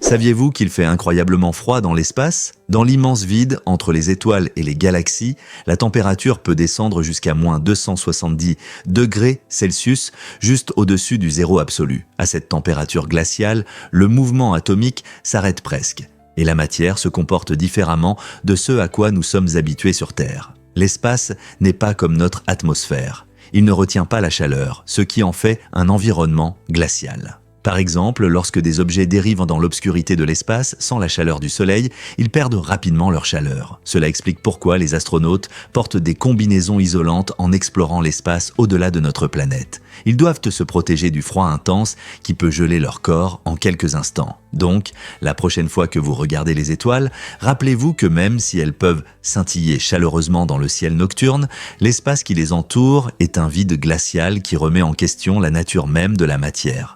Saviez-vous qu'il fait incroyablement froid dans l'espace? Dans l'immense vide entre les étoiles et les galaxies, la température peut descendre jusqu'à moins 270 degrés Celsius, juste au-dessus du zéro absolu. À cette température glaciale, le mouvement atomique s'arrête presque, et la matière se comporte différemment de ce à quoi nous sommes habitués sur Terre. L'espace n'est pas comme notre atmosphère. Il ne retient pas la chaleur, ce qui en fait un environnement glacial. Par exemple, lorsque des objets dérivent dans l'obscurité de l'espace sans la chaleur du Soleil, ils perdent rapidement leur chaleur. Cela explique pourquoi les astronautes portent des combinaisons isolantes en explorant l'espace au-delà de notre planète. Ils doivent se protéger du froid intense qui peut geler leur corps en quelques instants. Donc, la prochaine fois que vous regardez les étoiles, rappelez-vous que même si elles peuvent scintiller chaleureusement dans le ciel nocturne, l'espace qui les entoure est un vide glacial qui remet en question la nature même de la matière.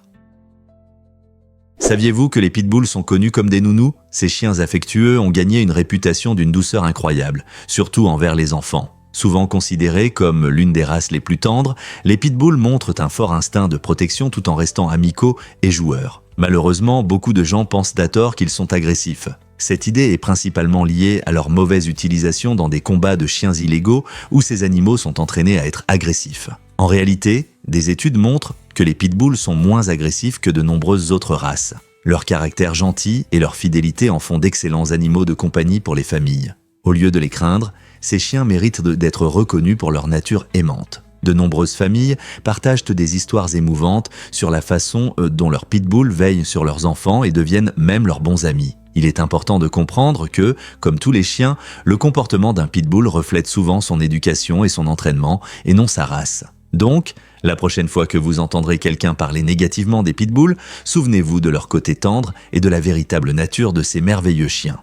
Saviez-vous que les pitbulls sont connus comme des nounous? Ces chiens affectueux ont gagné une réputation d'une douceur incroyable, surtout envers les enfants. Souvent considérés comme l'une des races les plus tendres, les pitbulls montrent un fort instinct de protection tout en restant amicaux et joueurs. Malheureusement, beaucoup de gens pensent à tort qu'ils sont agressifs. Cette idée est principalement liée à leur mauvaise utilisation dans des combats de chiens illégaux où ces animaux sont entraînés à être agressifs. En réalité, des études montrent que les pitbulls sont moins agressifs que de nombreuses autres races. Leur caractère gentil et leur fidélité en font d'excellents animaux de compagnie pour les familles. Au lieu de les craindre, ces chiens méritent d'être reconnus pour leur nature aimante. De nombreuses familles partagent des histoires émouvantes sur la façon dont leurs pitbulls veillent sur leurs enfants et deviennent même leurs bons amis. Il est important de comprendre que, comme tous les chiens, le comportement d'un pitbull reflète souvent son éducation et son entraînement, et non sa race. Donc, la prochaine fois que vous entendrez quelqu'un parler négativement des pitbulls, souvenez-vous de leur côté tendre et de la véritable nature de ces merveilleux chiens.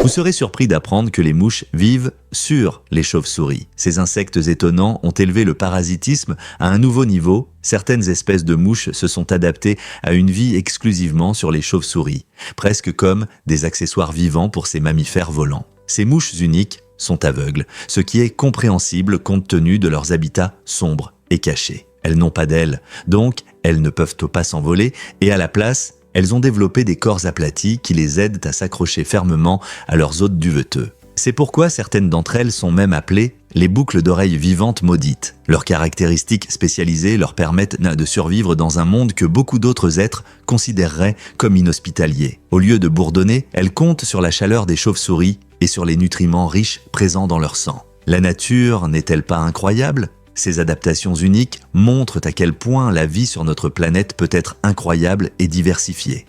Vous serez surpris d'apprendre que les mouches vivent sur les chauves-souris. Ces insectes étonnants ont élevé le parasitisme à un nouveau niveau. Certaines espèces de mouches se sont adaptées à une vie exclusivement sur les chauves-souris, presque comme des accessoires vivants pour ces mammifères volants. Ces mouches uniques sont aveugles, ce qui est compréhensible compte tenu de leurs habitats sombres et cachés. Elles n'ont pas d'ailes, donc elles ne peuvent pas s'envoler et à la place, elles ont développé des corps aplatis qui les aident à s'accrocher fermement à leurs hôtes duveteux. C'est pourquoi certaines d'entre elles sont même appelées les boucles d'oreilles vivantes maudites. Leurs caractéristiques spécialisées leur permettent de survivre dans un monde que beaucoup d'autres êtres considéreraient comme inhospitalier. Au lieu de bourdonner, elles comptent sur la chaleur des chauves-souris et sur les nutriments riches présents dans leur sang. La nature n'est-elle pas incroyable? Ces adaptations uniques montrent à quel point la vie sur notre planète peut être incroyable et diversifiée.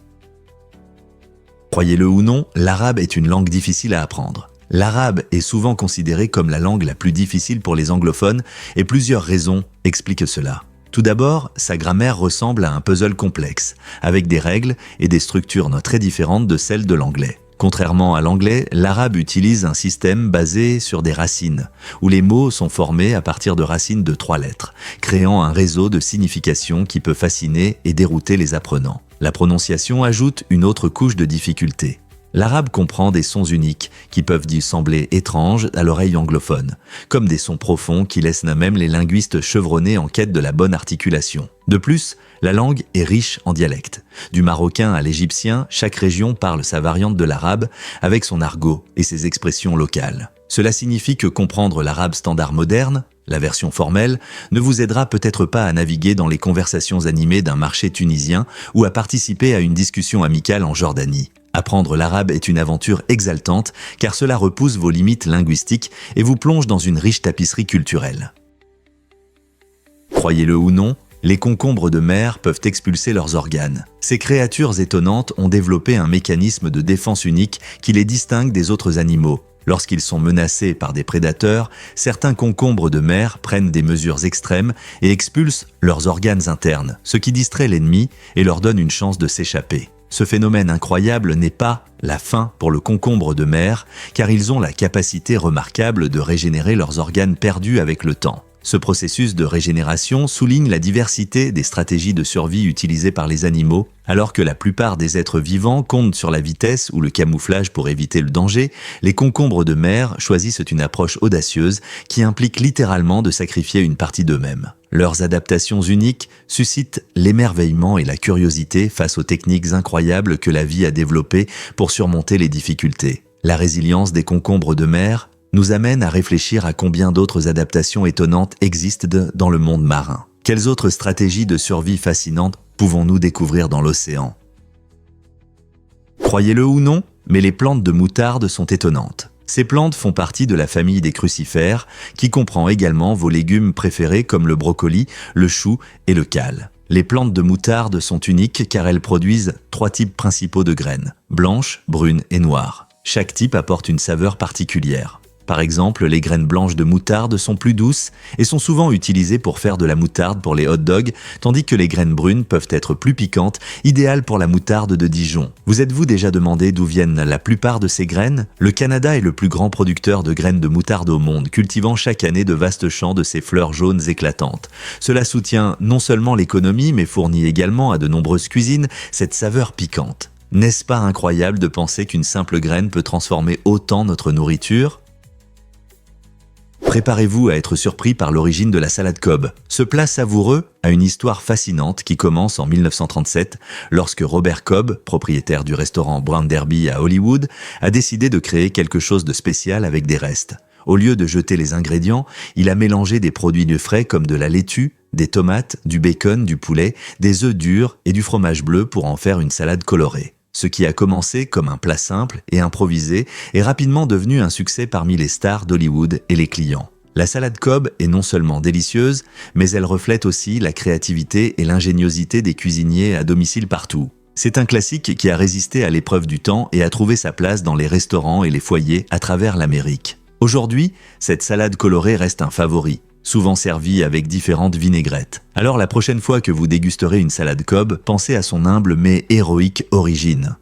Croyez-le ou non, l'arabe est une langue difficile à apprendre. L'arabe est souvent considéré comme la langue la plus difficile pour les anglophones et plusieurs raisons expliquent cela. Tout d'abord, sa grammaire ressemble à un puzzle complexe, avec des règles et des structures très différentes de celles de l'anglais. Contrairement à l'anglais, l'arabe utilise un système basé sur des racines, où les mots sont formés à partir de racines de 3 lettres, créant un réseau de significations qui peut fasciner et dérouter les apprenants. La prononciation ajoute une autre couche de difficulté. L'arabe comprend des sons uniques qui peuvent sembler étranges à l'oreille anglophone, comme des sons profonds qui laissent même les linguistes chevronnés en quête de la bonne articulation. De plus, la langue est riche en dialectes. Du marocain à l'égyptien, chaque région parle sa variante de l'arabe avec son argot et ses expressions locales. Cela signifie que comprendre l'arabe standard moderne, la version formelle, ne vous aidera peut-être pas à naviguer dans les conversations animées d'un marché tunisien ou à participer à une discussion amicale en Jordanie. Apprendre l'arabe est une aventure exaltante car cela repousse vos limites linguistiques et vous plonge dans une riche tapisserie culturelle. Croyez-le ou non, les concombres de mer peuvent expulser leurs organes. Ces créatures étonnantes ont développé un mécanisme de défense unique qui les distingue des autres animaux. Lorsqu'ils sont menacés par des prédateurs, certains concombres de mer prennent des mesures extrêmes et expulsent leurs organes internes, ce qui distrait l'ennemi et leur donne une chance de s'échapper. Ce phénomène incroyable n'est pas la fin pour le concombre de mer, car ils ont la capacité remarquable de régénérer leurs organes perdus avec le temps. Ce processus de régénération souligne la diversité des stratégies de survie utilisées par les animaux. Alors que la plupart des êtres vivants comptent sur la vitesse ou le camouflage pour éviter le danger, les concombres de mer choisissent une approche audacieuse qui implique littéralement de sacrifier une partie d'eux-mêmes. Leurs adaptations uniques suscitent l'émerveillement et la curiosité face aux techniques incroyables que la vie a développées pour surmonter les difficultés. La résilience des concombres de mer nous amène à réfléchir à combien d'autres adaptations étonnantes existent dans le monde marin. Quelles autres stratégies de survie fascinantes pouvons-nous découvrir dans l'océan? Croyez-le ou non, mais les plantes de moutarde sont étonnantes. Ces plantes font partie de la famille des crucifères, qui comprend également vos légumes préférés comme le brocoli, le chou et le cale. Les plantes de moutarde sont uniques car elles produisent 3 types principaux de graines, blanches, brunes et noires. Chaque type apporte une saveur particulière. Par exemple, les graines blanches de moutarde sont plus douces et sont souvent utilisées pour faire de la moutarde pour les hot dogs, tandis que les graines brunes peuvent être plus piquantes, idéales pour la moutarde de Dijon. Vous êtes-vous déjà demandé d'où viennent la plupart de ces graines? Le Canada est le plus grand producteur de graines de moutarde au monde, cultivant chaque année de vastes champs de ces fleurs jaunes éclatantes. Cela soutient non seulement l'économie, mais fournit également à de nombreuses cuisines cette saveur piquante. N'est-ce pas incroyable de penser qu'une simple graine peut transformer autant notre nourriture? Préparez-vous à être surpris par l'origine de la salade Cobb. Ce plat savoureux a une histoire fascinante qui commence en 1937 lorsque Robert Cobb, propriétaire du restaurant Brown Derby à Hollywood, a décidé de créer quelque chose de spécial avec des restes. Au lieu de jeter les ingrédients, il a mélangé des produits de frais comme de la laitue, des tomates, du bacon, du poulet, des œufs durs et du fromage bleu pour en faire une salade colorée. Ce qui a commencé comme un plat simple et improvisé est rapidement devenu un succès parmi les stars d'Hollywood et les clients. La salade Cobb est non seulement délicieuse, mais elle reflète aussi la créativité et l'ingéniosité des cuisiniers à domicile partout. C'est un classique qui a résisté à l'épreuve du temps et a trouvé sa place dans les restaurants et les foyers à travers l'Amérique. Aujourd'hui, cette salade colorée reste un favori, souvent servie avec différentes vinaigrettes. Alors la prochaine fois que vous dégusterez une salade Cobb, pensez à son humble mais héroïque origine.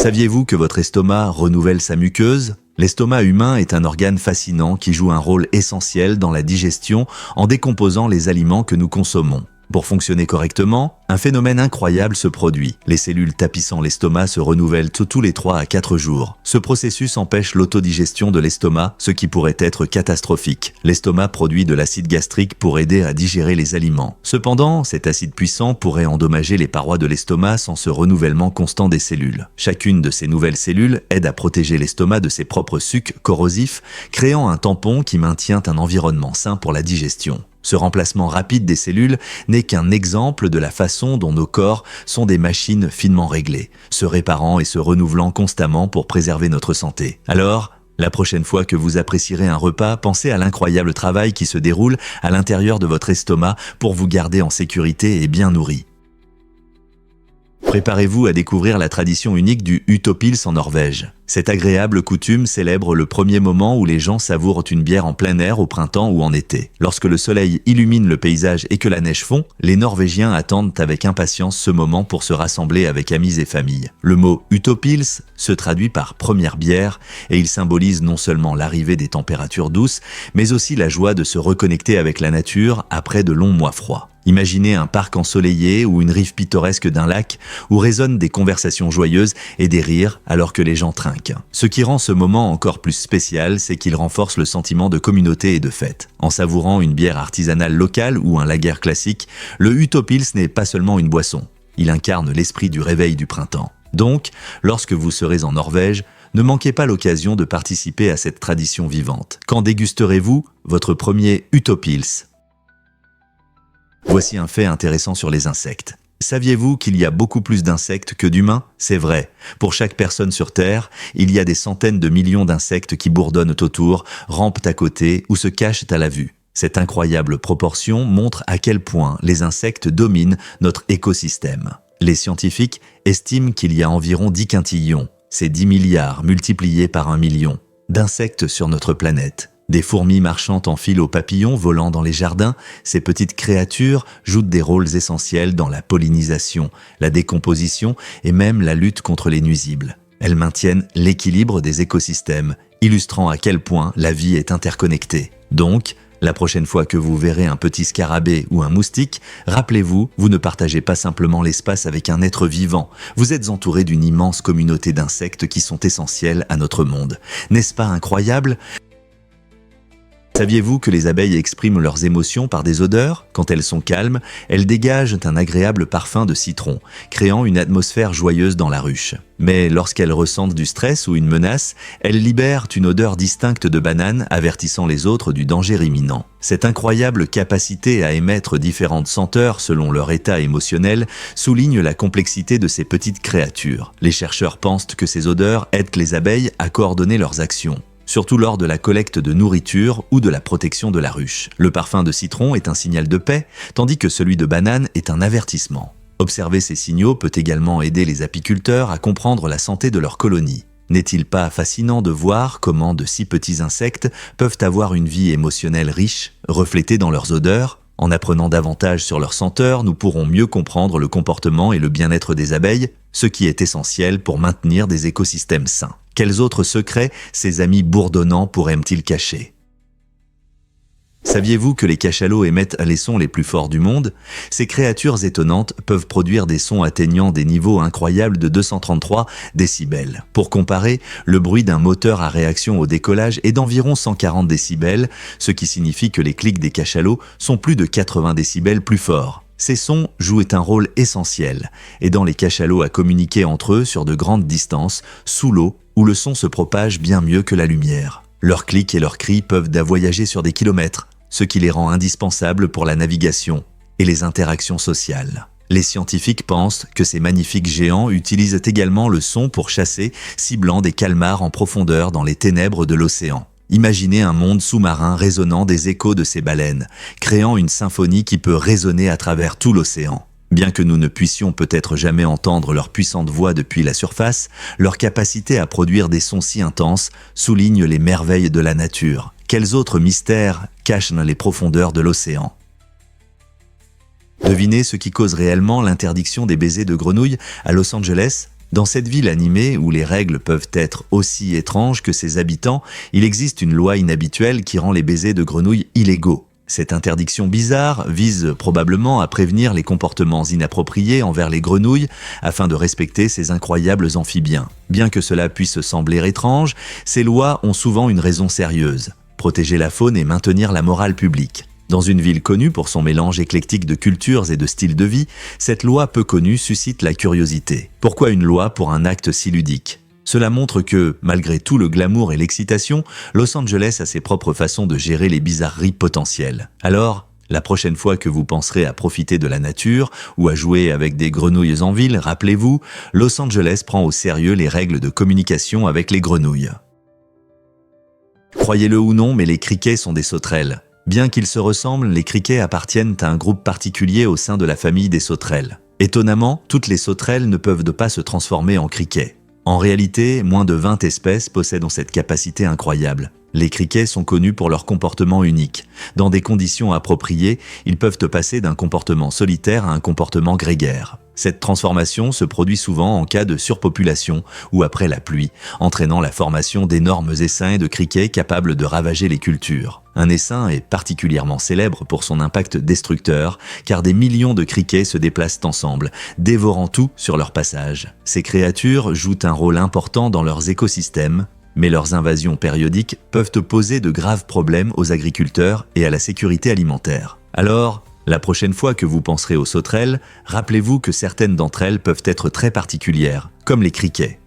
Saviez-vous que votre estomac renouvelle sa muqueuse? L'estomac humain est un organe fascinant qui joue un rôle essentiel dans la digestion en décomposant les aliments que nous consommons. Pour fonctionner correctement, un phénomène incroyable se produit. Les cellules tapissant l'estomac se renouvellent tous les 3 à 4 jours. Ce processus empêche l'autodigestion de l'estomac, ce qui pourrait être catastrophique. L'estomac produit de l'acide gastrique pour aider à digérer les aliments. Cependant, cet acide puissant pourrait endommager les parois de l'estomac sans ce renouvellement constant des cellules. Chacune de ces nouvelles cellules aide à protéger l'estomac de ses propres sucs corrosifs, créant un tampon qui maintient un environnement sain pour la digestion. Ce remplacement rapide des cellules n'est qu'un exemple de la façon dont nos corps sont des machines finement réglées, se réparant et se renouvelant constamment pour préserver notre santé. Alors, la prochaine fois que vous apprécierez un repas, pensez à l'incroyable travail qui se déroule à l'intérieur de votre estomac pour vous garder en sécurité et bien nourri. Préparez-vous à découvrir la tradition unique du Utopils en Norvège. Cette agréable coutume célèbre le premier moment où les gens savourent une bière en plein air au printemps ou en été. Lorsque le soleil illumine le paysage et que la neige fond, les Norvégiens attendent avec impatience ce moment pour se rassembler avec amis et familles. Le mot Utopils se traduit par première bière et il symbolise non seulement l'arrivée des températures douces, mais aussi la joie de se reconnecter avec la nature après de longs mois froids. Imaginez un parc ensoleillé ou une rive pittoresque d'un lac où résonnent des conversations joyeuses et des rires alors que les gens trinquent. Ce qui rend ce moment encore plus spécial, c'est qu'il renforce le sentiment de communauté et de fête. En savourant une bière artisanale locale ou un lager classique, le Utopils n'est pas seulement une boisson. Il incarne l'esprit du réveil du printemps. Donc, lorsque vous serez en Norvège, ne manquez pas l'occasion de participer à cette tradition vivante. Quand dégusterez-vous votre premier Utopils ? Voici un fait intéressant sur les insectes. Saviez-vous qu'il y a beaucoup plus d'insectes que d'humains? C'est vrai. Pour chaque personne sur Terre, il y a des centaines de millions d'insectes qui bourdonnent autour, rampent à côté ou se cachent à la vue. Cette incroyable proportion montre à quel point les insectes dominent notre écosystème. Les scientifiques estiment qu'il y a environ 10 quintillions, c'est 10 milliards multipliés par 1 million, d'insectes sur notre planète. Des fourmis marchant en file aux papillons volant dans les jardins, ces petites créatures jouent des rôles essentiels dans la pollinisation, la décomposition et même la lutte contre les nuisibles. Elles maintiennent l'équilibre des écosystèmes, illustrant à quel point la vie est interconnectée. Donc, La prochaine fois que vous verrez un petit scarabée ou un moustique, rappelez-vous, vous ne partagez pas simplement l'espace avec un être vivant, vous êtes entouré d'une immense communauté d'insectes qui sont essentiels à notre monde. N'est-ce pas incroyable ? Saviez-vous que les abeilles expriment leurs émotions par des odeurs ? Quand elles sont calmes, elles dégagent un agréable parfum de citron, créant une atmosphère joyeuse dans la ruche. Mais lorsqu'elles ressentent du stress ou une menace, elles libèrent une odeur distincte de banane, avertissant les autres du danger imminent. Cette incroyable capacité à émettre différentes senteurs selon leur état émotionnel souligne la complexité de ces petites créatures. Les chercheurs pensent que ces odeurs aident les abeilles à coordonner leurs actions, surtout lors de la collecte de nourriture ou de la protection de la ruche. Le parfum de citron est un signal de paix, tandis que celui de banane est un avertissement. Observer ces signaux peut également aider les apiculteurs à comprendre la santé de leur colonie. N'est-il pas fascinant de voir comment de si petits insectes peuvent avoir une vie émotionnelle riche, reflétée dans leurs odeurs ? En apprenant davantage sur leurs senteurs, nous pourrons mieux comprendre le comportement et le bien-être des abeilles, ce qui est essentiel pour maintenir des écosystèmes sains. Quels autres secrets ces amis bourdonnants pourraient-ils cacher ? Saviez-vous que les cachalots émettent les sons les plus forts du monde ? Ces créatures étonnantes peuvent produire des sons atteignant des niveaux incroyables de 233 décibels. Pour comparer, le bruit d'un moteur à réaction au décollage est d'environ 140 décibels, ce qui signifie que les clics des cachalots sont plus de 80 décibels plus forts. Ces sons jouent un rôle essentiel, aidant les cachalots à communiquer entre eux sur de grandes distances, sous l'eau, où le son se propage bien mieux que la lumière. Leurs clics et leurs cris peuvent voyager sur des kilomètres, ce qui les rend indispensables pour la navigation et les interactions sociales. Les scientifiques pensent que ces magnifiques géants utilisent également le son pour chasser, ciblant des calmars en profondeur dans les ténèbres de l'océan. Imaginez un monde sous-marin résonnant des échos de ces baleines, créant une symphonie qui peut résonner à travers tout l'océan. Bien que nous ne puissions peut-être jamais entendre leur puissante voix depuis la surface, leur capacité à produire des sons si intenses souligne les merveilles de la nature. Quels autres mystères cachent les profondeurs de l'océan ? Devinez ce qui cause réellement l'interdiction des baisers de grenouilles à Los Angeles ? Dans cette ville animée où les règles peuvent être aussi étranges que ses habitants, il existe une loi inhabituelle qui rend les baisers de grenouilles illégaux. Cette interdiction bizarre vise probablement à prévenir les comportements inappropriés envers les grenouilles afin de respecter ces incroyables amphibiens. Bien que cela puisse sembler étrange, ces lois ont souvent une raison sérieuse: protéger la faune et maintenir la morale publique. Dans une ville connue pour son mélange éclectique de cultures et de styles de vie, cette loi peu connue suscite la curiosité. Pourquoi une loi pour un acte si ludique ? Cela montre que, malgré tout le glamour et l'excitation, Los Angeles a ses propres façons de gérer les bizarreries potentielles. Alors, la prochaine fois que vous penserez à profiter de la nature ou à jouer avec des grenouilles en ville, rappelez-vous, Los Angeles prend au sérieux les règles de communication avec les grenouilles. Croyez-le ou non, mais les criquets sont des sauterelles. Bien qu'ils se ressemblent, les criquets appartiennent à un groupe particulier au sein de la famille des sauterelles. Étonnamment, toutes les sauterelles ne peuvent pas se transformer en criquets. En réalité, moins de 20 espèces possèdent cette capacité incroyable. Les criquets sont connus pour leur comportement unique. Dans des conditions appropriées, ils peuvent passer d'un comportement solitaire à un comportement grégaire. Cette transformation se produit souvent en cas de surpopulation ou après la pluie, entraînant la formation d'énormes essaims de criquets capables de ravager les cultures. Un essaim est particulièrement célèbre pour son impact destructeur, car des millions de criquets se déplacent ensemble, dévorant tout sur leur passage. Ces créatures jouent un rôle important dans leurs écosystèmes, mais leurs invasions périodiques peuvent poser de graves problèmes aux agriculteurs et à la sécurité alimentaire. Alors, la prochaine fois que vous penserez aux sauterelles, rappelez-vous que certaines d'entre elles peuvent être très particulières, comme les criquets.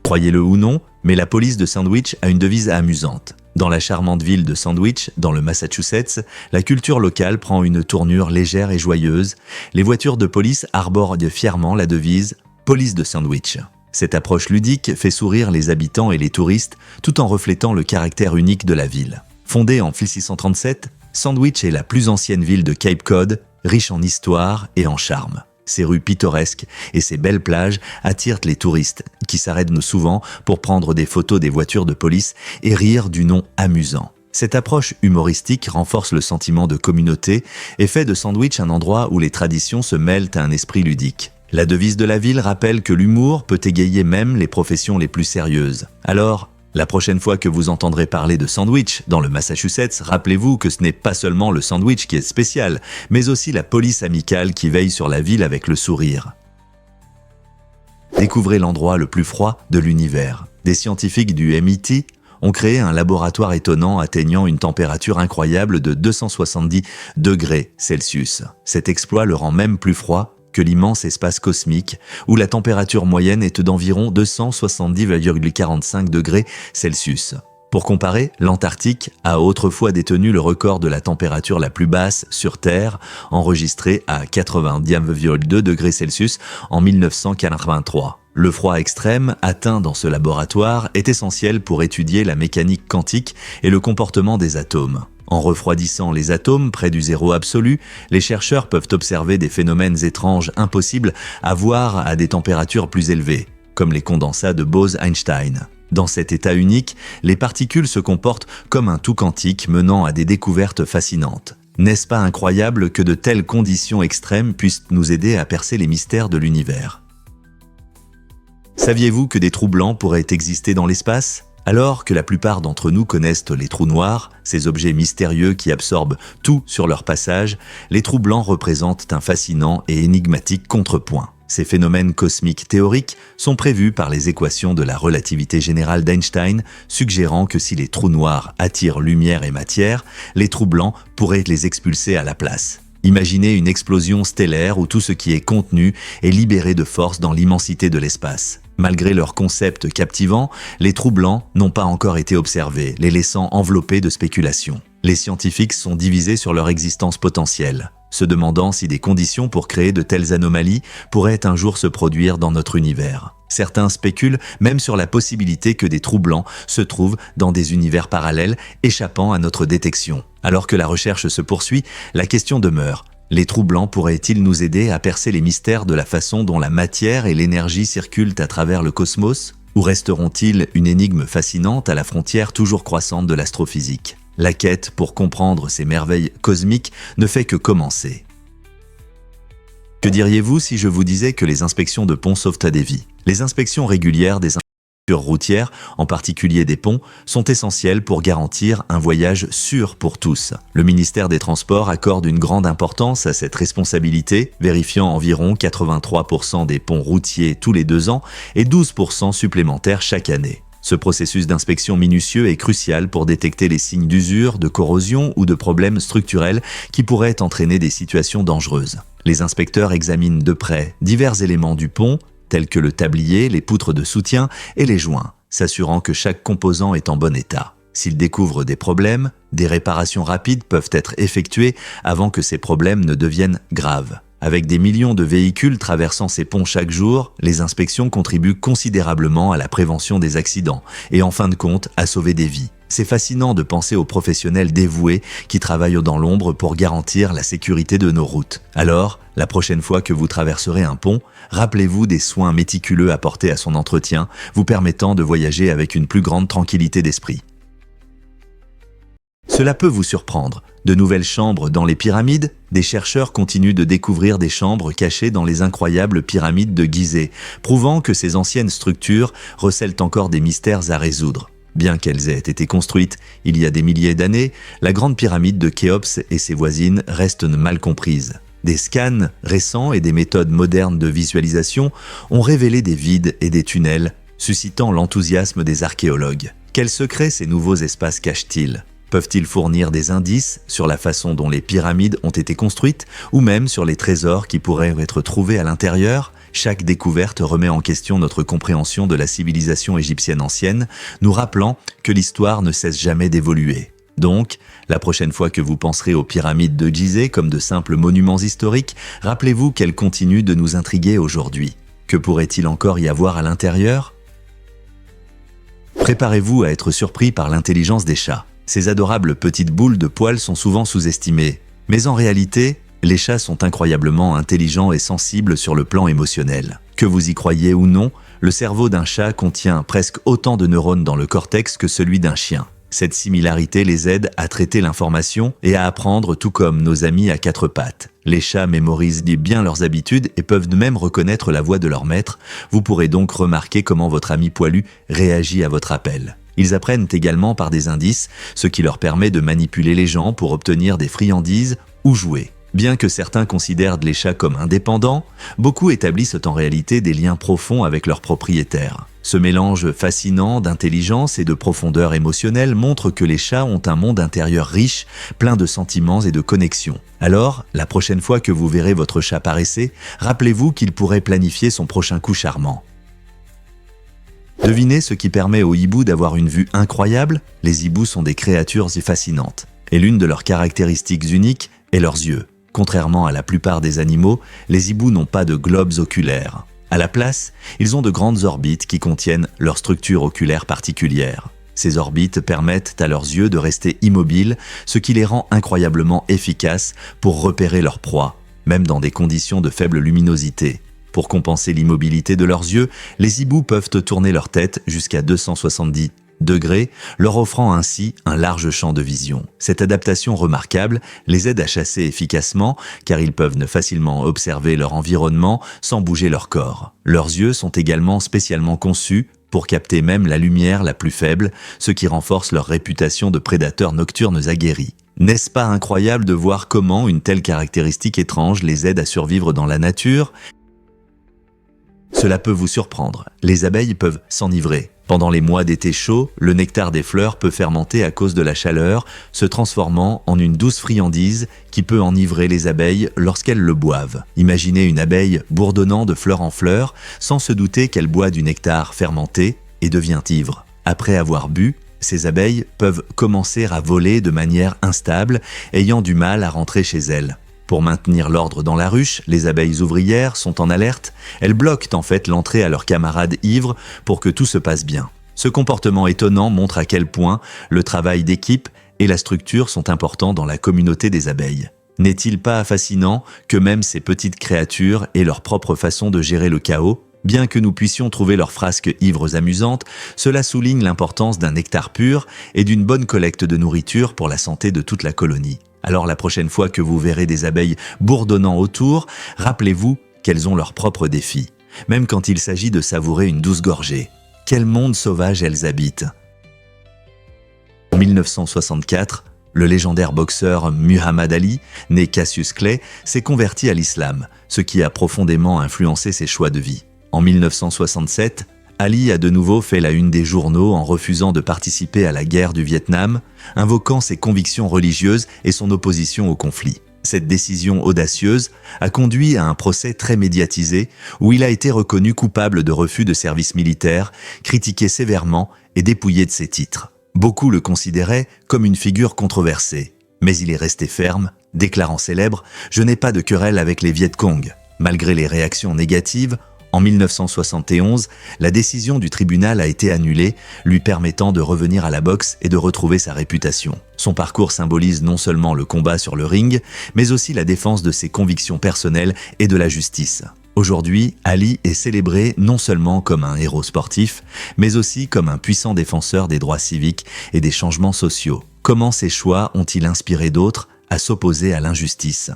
Croyez-le ou non, mais la police de Sandwich a une devise amusante. Dans la charmante ville de Sandwich, dans le Massachusetts, la culture locale prend une tournure légère et joyeuse. Les voitures de police arborent fièrement la devise « Police de Sandwich ». Cette approche ludique fait sourire les habitants et les touristes tout en reflétant le caractère unique de la ville. Fondée en 1637, Sandwich est la plus ancienne ville de Cape Cod, riche en histoire et en charme. Ses rues pittoresques et ses belles plages attirent les touristes qui s'arrêtent souvent pour prendre des photos des voitures de police et rire du nom amusant. Cette approche humoristique renforce le sentiment de communauté et fait de Sandwich un endroit où les traditions se mêlent à un esprit ludique. La devise de la ville rappelle que l'humour peut égayer même les professions les plus sérieuses. Alors, La prochaine fois que vous entendrez parler de sandwich dans le Massachusetts, rappelez-vous que ce n'est pas seulement le sandwich qui est spécial, mais aussi la police amicale qui veille sur la ville avec le sourire. Découvrez l'endroit le plus froid de l'univers. Des scientifiques du MIT ont créé un laboratoire étonnant atteignant une température incroyable de 270 degrés Celsius. Cet exploit le rend même plus froid que l'immense espace cosmique, où la température moyenne est d'environ 270,45 degrés Celsius. Pour comparer, l'Antarctique a autrefois détenu le record de la température la plus basse sur Terre, enregistrée à 90,2 degrés Celsius en 1983. Le froid extrême atteint dans ce laboratoire est essentiel pour étudier la mécanique quantique et le comportement des atomes. En refroidissant les atomes près du zéro absolu, les chercheurs peuvent observer des phénomènes étranges impossibles à voir à des températures plus élevées, comme les condensats de Bose-Einstein. Dans cet état unique, les particules se comportent comme un tout quantique menant à des découvertes fascinantes. N'est-ce pas incroyable que de telles conditions extrêmes puissent nous aider à percer les mystères de l'univers ? Saviez-vous que des trous blancs pourraient exister dans l'espace ? Alors que la plupart d'entre nous connaissent les trous noirs, ces objets mystérieux qui absorbent tout sur leur passage, les trous blancs représentent un fascinant et énigmatique contrepoint. Ces phénomènes cosmiques théoriques sont prévus par les équations de la relativité générale d'Einstein, suggérant que si les trous noirs attirent lumière et matière, les trous blancs pourraient les expulser à la place. Imaginez une explosion stellaire où tout ce qui est contenu est libéré de force dans l'immensité de l'espace. Malgré leur concept captivant, les trous blancs n'ont pas encore été observés, les laissant enveloppés de spéculations. Les scientifiques sont divisés sur leur existence potentielle, se demandant si des conditions pour créer de telles anomalies pourraient un jour se produire dans notre univers. Certains spéculent même sur la possibilité que des trous blancs se trouvent dans des univers parallèles échappant à notre détection. Alors que la recherche se poursuit, la question demeure. Les trous blancs pourraient-ils nous aider à percer les mystères de la façon dont la matière et l'énergie circulent à travers le cosmos ? Ou resteront-ils une énigme fascinante à la frontière toujours croissante de l'astrophysique ? La quête pour comprendre ces merveilles cosmiques ne fait que commencer. Que diriez-vous si je vous disais que les inspections de ponts sauvent des vies ? Les inspections régulières des infrastructures routières, en particulier des ponts, sont essentielles pour garantir un voyage sûr pour tous. Le ministère des Transports accorde une grande importance à cette responsabilité, vérifiant environ 83% des ponts routiers tous les 2 ans et 12% supplémentaires chaque année. Ce processus d'inspection minutieux est crucial pour détecter les signes d'usure, de corrosion ou de problèmes structurels qui pourraient entraîner des situations dangereuses. Les inspecteurs examinent de près divers éléments du pont, tels que le tablier, les poutres de soutien et les joints, s'assurant que chaque composant est en bon état. S'ils découvrent des problèmes, des réparations rapides peuvent être effectuées avant que ces problèmes ne deviennent graves. Avec des millions de véhicules traversant ces ponts chaque jour, les inspections contribuent considérablement à la prévention des accidents et en fin de compte à sauver des vies. C'est fascinant de penser aux professionnels dévoués qui travaillent dans l'ombre pour garantir la sécurité de nos routes. Alors, la prochaine fois que vous traverserez un pont, rappelez-vous des soins méticuleux apportés à son entretien, vous permettant de voyager avec une plus grande tranquillité d'esprit. Cela peut vous surprendre. De nouvelles chambres dans les pyramides, des chercheurs continuent de découvrir des chambres cachées dans les incroyables pyramides de Gizeh, prouvant que ces anciennes structures recèlent encore des mystères à résoudre. Bien qu'elles aient été construites il y a des milliers d'années, la grande pyramide de Khéops et ses voisines restent mal comprises. Des scans récents et des méthodes modernes de visualisation ont révélé des vides et des tunnels, suscitant l'enthousiasme des archéologues. Quels secrets ces nouveaux espaces cachent-ils ? Peuvent-ils fournir des indices sur la façon dont les pyramides ont été construites ou même sur les trésors qui pourraient être trouvés à l'intérieur ? Chaque découverte remet en question notre compréhension de la civilisation égyptienne ancienne, nous rappelant que l'histoire ne cesse jamais d'évoluer. Donc, la prochaine fois que vous penserez aux pyramides de Gizeh comme de simples monuments historiques, rappelez-vous qu'elles continuent de nous intriguer aujourd'hui. Que pourrait-il encore y avoir à l'intérieur ? Préparez-vous à être surpris par l'intelligence des chats. Ces adorables petites boules de poils sont souvent sous-estimées. Mais en réalité, les chats sont incroyablement intelligents et sensibles sur le plan émotionnel. Que vous y croyez ou non, le cerveau d'un chat contient presque autant de neurones dans le cortex que celui d'un chien. Cette similarité les aide à traiter l'information et à apprendre tout comme nos amis à 4 pattes. Les chats mémorisent bien leurs habitudes et peuvent même reconnaître la voix de leur maître. Vous pourrez donc remarquer comment votre ami poilu réagit à votre appel. Ils apprennent également par des indices, ce qui leur permet de manipuler les gens pour obtenir des friandises ou jouets. Bien que certains considèrent les chats comme indépendants, beaucoup établissent en réalité des liens profonds avec leurs propriétaires. Ce mélange fascinant d'intelligence et de profondeur émotionnelle montre que les chats ont un monde intérieur riche, plein de sentiments et de connexions. Alors, la prochaine fois que vous verrez votre chat paresser, rappelez-vous qu'il pourrait planifier son prochain coup charmant. Devinez ce qui permet aux hiboux d'avoir une vue incroyable? Les hiboux sont des créatures fascinantes. Et l'une de leurs caractéristiques uniques est leurs yeux. Contrairement à la plupart des animaux, les hiboux n'ont pas de globes oculaires. À la place, ils ont de grandes orbites qui contiennent leur structure oculaire particulière. Ces orbites permettent à leurs yeux de rester immobiles, ce qui les rend incroyablement efficaces pour repérer leur proie, même dans des conditions de faible luminosité. Pour compenser l'immobilité de leurs yeux, les hiboux peuvent tourner leur tête jusqu'à 270 degrés, leur offrant ainsi un large champ de vision. Cette adaptation remarquable les aide à chasser efficacement car ils peuvent facilement observer leur environnement sans bouger leur corps. Leurs yeux sont également spécialement conçus pour capter même la lumière la plus faible, ce qui renforce leur réputation de prédateurs nocturnes aguerris. N'est-ce pas incroyable de voir comment une telle caractéristique étrange les aide à survivre dans la nature? Cela peut vous surprendre, les abeilles peuvent s'enivrer. Pendant les mois d'été chaud, le nectar des fleurs peut fermenter à cause de la chaleur, se transformant en une douce friandise qui peut enivrer les abeilles lorsqu'elles le boivent. Imaginez une abeille bourdonnant de fleur en fleur, sans se douter qu'elle boit du nectar fermenté et devient ivre. Après avoir bu, ces abeilles peuvent commencer à voler de manière instable, ayant du mal à rentrer chez elles. Pour maintenir l'ordre dans la ruche, les abeilles ouvrières sont en alerte. Elles bloquent en fait l'entrée à leurs camarades ivres pour que tout se passe bien. Ce comportement étonnant montre à quel point le travail d'équipe et la structure sont importants dans la communauté des abeilles. N'est-il pas fascinant que même ces petites créatures aient leur propre façon de gérer le chaos? Bien que nous puissions trouver leurs frasques ivres amusantes, cela souligne l'importance d'un nectar pur et d'une bonne collecte de nourriture pour la santé de toute la colonie. Alors la prochaine fois que vous verrez des abeilles bourdonnant autour, rappelez-vous qu'elles ont leurs propres défis, même quand il s'agit de savourer une douce gorgée. Quel monde sauvage elles habitent! En 1964, le légendaire boxeur Muhammad Ali, né Cassius Clay, s'est converti à l'islam, ce qui a profondément influencé ses choix de vie. En 1967, Ali a de nouveau fait la une des journaux en refusant de participer à la guerre du Vietnam, invoquant ses convictions religieuses et son opposition au conflit. Cette décision audacieuse a conduit à un procès très médiatisé où il a été reconnu coupable de refus de service militaire, critiqué sévèrement et dépouillé de ses titres. Beaucoup le considéraient comme une figure controversée, mais il est resté ferme, déclarant célèbre « Je n'ai pas de querelle avec les Viet Cong ». Malgré les réactions négatives, en 1971, la décision du tribunal a été annulée, lui permettant de revenir à la boxe et de retrouver sa réputation. Son parcours symbolise non seulement le combat sur le ring, mais aussi la défense de ses convictions personnelles et de la justice. Aujourd'hui, Ali est célébré non seulement comme un héros sportif, mais aussi comme un puissant défenseur des droits civiques et des changements sociaux. Comment ses choix ont-ils inspiré d'autres à s'opposer à l'injustice ?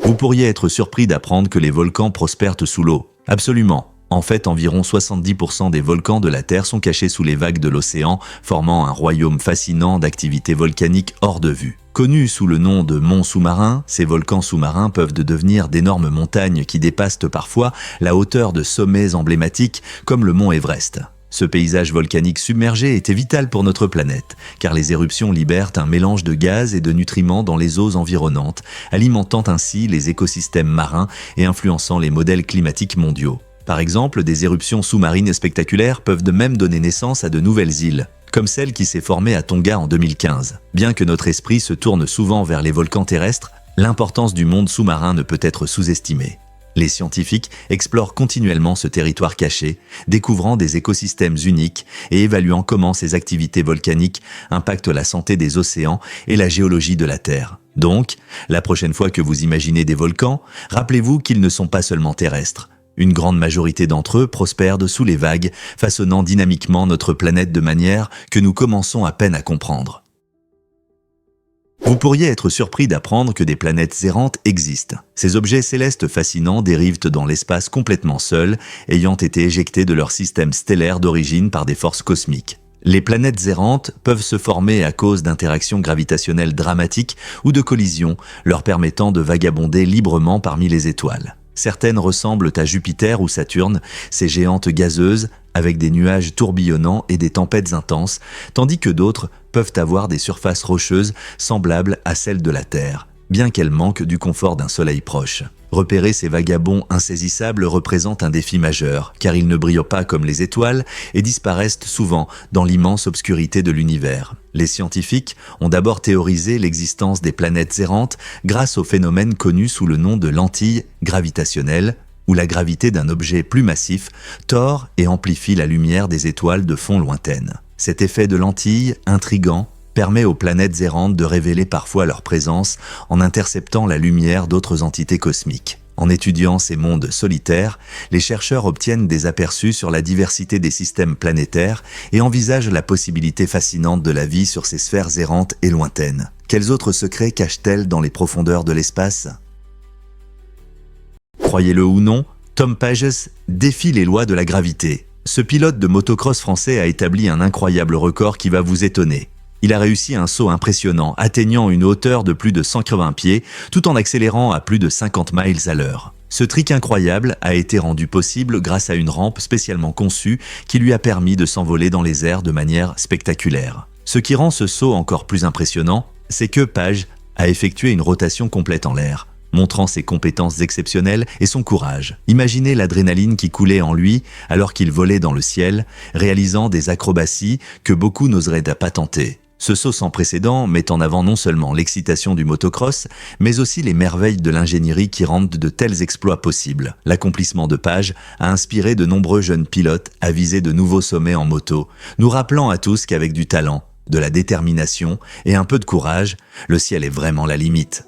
Vous pourriez être surpris d'apprendre que les volcans prospèrent sous l'eau. Absolument. En fait, environ 70% des volcans de la Terre sont cachés sous les vagues de l'océan, formant un royaume fascinant d'activités volcaniques hors de vue. Connus sous le nom de monts sous-marins, ces volcans sous-marins peuvent devenir d'énormes montagnes qui dépassent parfois la hauteur de sommets emblématiques comme le mont Everest. Ce paysage volcanique submergé était vital pour notre planète, car les éruptions libèrent un mélange de gaz et de nutriments dans les eaux environnantes, alimentant ainsi les écosystèmes marins et influençant les modèles climatiques mondiaux. Par exemple, des éruptions sous-marines spectaculaires peuvent de même donner naissance à de nouvelles îles, comme celle qui s'est formée à Tonga en 2015. Bien que notre esprit se tourne souvent vers les volcans terrestres, l'importance du monde sous-marin ne peut être sous-estimée. Les scientifiques explorent continuellement ce territoire caché, découvrant des écosystèmes uniques et évaluant comment ces activités volcaniques impactent la santé des océans et la géologie de la Terre. Donc, la prochaine fois que vous imaginez des volcans, rappelez-vous qu'ils ne sont pas seulement terrestres. Une grande majorité d'entre eux prospèrent sous les vagues, façonnant dynamiquement notre planète de manière que nous commençons à peine à comprendre. Vous pourriez être surpris d'apprendre que des planètes errantes existent. Ces objets célestes fascinants dérivent dans l'espace complètement seuls, ayant été éjectés de leur système stellaire d'origine par des forces cosmiques. Les planètes errantes peuvent se former à cause d'interactions gravitationnelles dramatiques ou de collisions, leur permettant de vagabonder librement parmi les étoiles. Certaines ressemblent à Jupiter ou Saturne, ces géantes gazeuses, avec des nuages tourbillonnants et des tempêtes intenses, tandis que d'autres peuvent avoir des surfaces rocheuses semblables à celles de la Terre, bien qu'elles manquent du confort d'un soleil proche. Repérer ces vagabonds insaisissables représente un défi majeur, car ils ne brillent pas comme les étoiles et disparaissent souvent dans l'immense obscurité de l'univers. Les scientifiques ont d'abord théorisé l'existence des planètes errantes grâce au phénomène connu sous le nom de lentille gravitationnelle, où la gravité d'un objet plus massif tord et amplifie la lumière des étoiles de fond lointaines. Cet effet de lentille, intrigant, permet aux planètes errantes de révéler parfois leur présence en interceptant la lumière d'autres entités cosmiques. En étudiant ces mondes solitaires, les chercheurs obtiennent des aperçus sur la diversité des systèmes planétaires et envisagent la possibilité fascinante de la vie sur ces sphères errantes et lointaines. Quels autres secrets cachent-elles dans les profondeurs de l'espace ? Croyez-le ou non, Tom Pages défie les lois de la gravité. Ce pilote de motocross français a établi un incroyable record qui va vous étonner. Il a réussi un saut impressionnant, atteignant une hauteur de plus de 180 pieds, tout en accélérant à plus de 50 miles à l'heure. Ce trick incroyable a été rendu possible grâce à une rampe spécialement conçue qui lui a permis de s'envoler dans les airs de manière spectaculaire. Ce qui rend ce saut encore plus impressionnant, c'est que Page a effectué une rotation complète en l'air, montrant ses compétences exceptionnelles et son courage. Imaginez l'adrénaline qui coulait en lui alors qu'il volait dans le ciel, réalisant des acrobaties que beaucoup n'oseraient pas tenter. Ce saut sans précédent met en avant non seulement l'excitation du motocross, mais aussi les merveilles de l'ingénierie qui rendent de tels exploits possibles. L'accomplissement de Page a inspiré de nombreux jeunes pilotes à viser de nouveaux sommets en moto, nous rappelant à tous qu'avec du talent, de la détermination et un peu de courage, le ciel est vraiment la limite.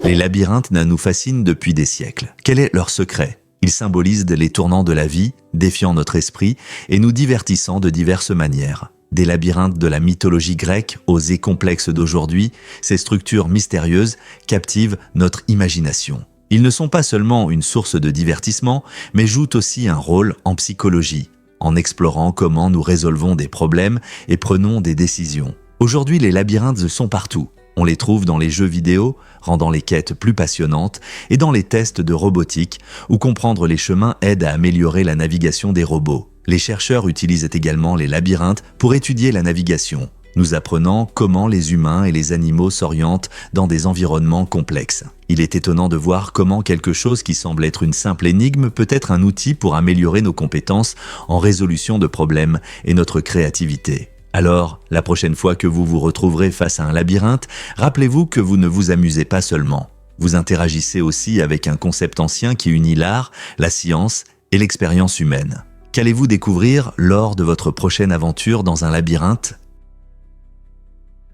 Les labyrinthes nous fascinent depuis des siècles. Quel est leur secret ? Ils symbolisent les tournants de la vie, défiant notre esprit et nous divertissant de diverses manières. Des labyrinthes de la mythologie grecque aux complexes d'aujourd'hui, ces structures mystérieuses captivent notre imagination. Ils ne sont pas seulement une source de divertissement, mais jouent aussi un rôle en psychologie, en explorant comment nous résolvons des problèmes et prenons des décisions. Aujourd'hui, les labyrinthes sont partout. On les trouve dans les jeux vidéo, rendant les quêtes plus passionnantes, et dans les tests de robotique, où comprendre les chemins aide à améliorer la navigation des robots. Les chercheurs utilisent également les labyrinthes pour étudier la navigation, nous apprenant comment les humains et les animaux s'orientent dans des environnements complexes. Il est étonnant de voir comment quelque chose qui semble être une simple énigme peut être un outil pour améliorer nos compétences en résolution de problèmes et notre créativité. Alors, la prochaine fois que vous vous retrouverez face à un labyrinthe, rappelez-vous que vous ne vous amusez pas seulement. Vous interagissez aussi avec un concept ancien qui unit l'art, la science et l'expérience humaine. Qu'allez-vous découvrir lors de votre prochaine aventure dans un labyrinthe ?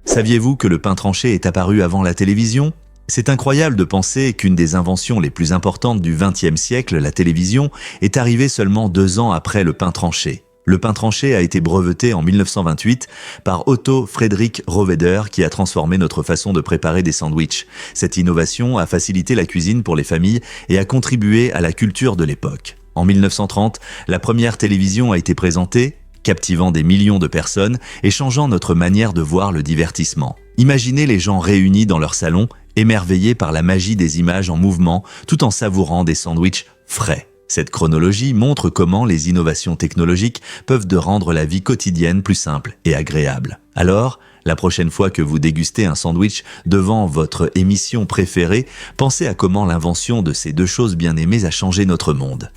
Saviez-vous que le pain tranché est apparu avant la télévision ? C'est incroyable de penser qu'une des inventions les plus importantes du XXe siècle, la télévision, est arrivée seulement 2 ans après le pain tranché. Le pain tranché a été breveté en 1928 par Otto Friedrich Rohwedder qui a transformé notre façon de préparer des sandwichs. Cette innovation a facilité la cuisine pour les familles et a contribué à la culture de l'époque. En 1930, la première télévision a été présentée, captivant des millions de personnes et changeant notre manière de voir le divertissement. Imaginez les gens réunis dans leur salon, émerveillés par la magie des images en mouvement, tout en savourant des sandwichs frais. Cette chronologie montre comment les innovations technologiques peuvent rendre la vie quotidienne plus simple et agréable. Alors, la prochaine fois que vous dégustez un sandwich devant votre émission préférée, pensez à comment l'invention de ces 2 choses bien aimées a changé notre monde.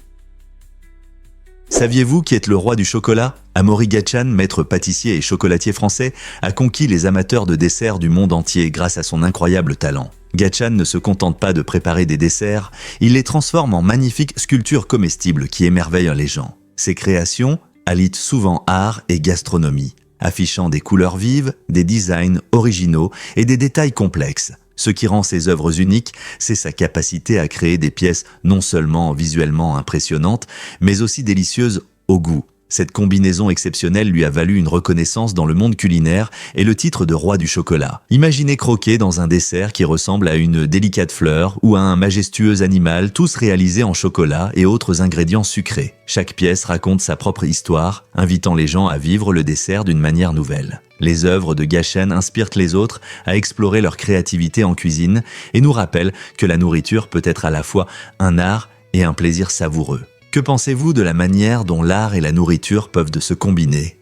Saviez-vous qui est le roi du chocolat ? Amaury Gatchan, maître pâtissier et chocolatier français, a conquis les amateurs de desserts du monde entier grâce à son incroyable talent. Gatchan ne se contente pas de préparer des desserts, il les transforme en magnifiques sculptures comestibles qui émerveillent les gens. Ses créations allient souvent art et gastronomie, affichant des couleurs vives, des designs originaux et des détails complexes. Ce qui rend ses œuvres uniques, c'est sa capacité à créer des pièces non seulement visuellement impressionnantes, mais aussi délicieuses au goût. Cette combinaison exceptionnelle lui a valu une reconnaissance dans le monde culinaire et le titre de roi du chocolat. Imaginez croquer dans un dessert qui ressemble à une délicate fleur ou à un majestueux animal, tous réalisés en chocolat et autres ingrédients sucrés. Chaque pièce raconte sa propre histoire, invitant les gens à vivre le dessert d'une manière nouvelle. Les œuvres de Gachen inspirent les autres à explorer leur créativité en cuisine et nous rappellent que la nourriture peut être à la fois un art et un plaisir savoureux. Que pensez-vous de la manière dont l'art et la nourriture peuvent se combiner ?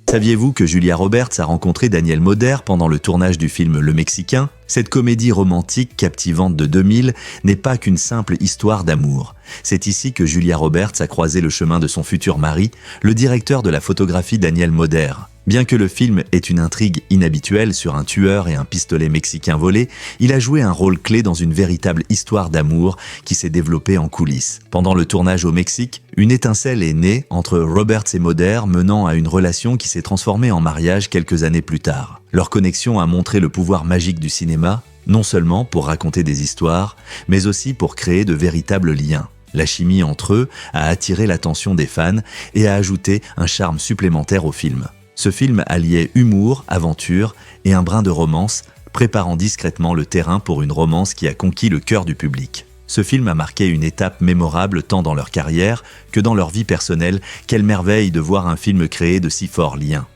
Saviez-vous que Julia Roberts a rencontré Daniel Moder pendant le tournage du film Le Mexicain ? Cette comédie romantique captivante de 2000 n'est pas qu'une simple histoire d'amour. C'est ici que Julia Roberts a croisé le chemin de son futur mari, le directeur de la photographie Daniel Moder. Bien que le film ait une intrigue inhabituelle sur un tueur et un pistolet mexicain volé, il a joué un rôle clé dans une véritable histoire d'amour qui s'est développée en coulisses. Pendant le tournage au Mexique, une étincelle est née entre Roberts et Moder, menant à une relation qui s'est transformée en mariage quelques années plus tard. Leur connexion a montré le pouvoir magique du cinéma, non seulement pour raconter des histoires, mais aussi pour créer de véritables liens. La chimie entre eux a attiré l'attention des fans et a ajouté un charme supplémentaire au film. Ce film alliait humour, aventure et un brin de romance, préparant discrètement le terrain pour une romance qui a conquis le cœur du public. Ce film a marqué une étape mémorable tant dans leur carrière que dans leur vie personnelle. Quelle merveille de voir un film créer de si forts liens.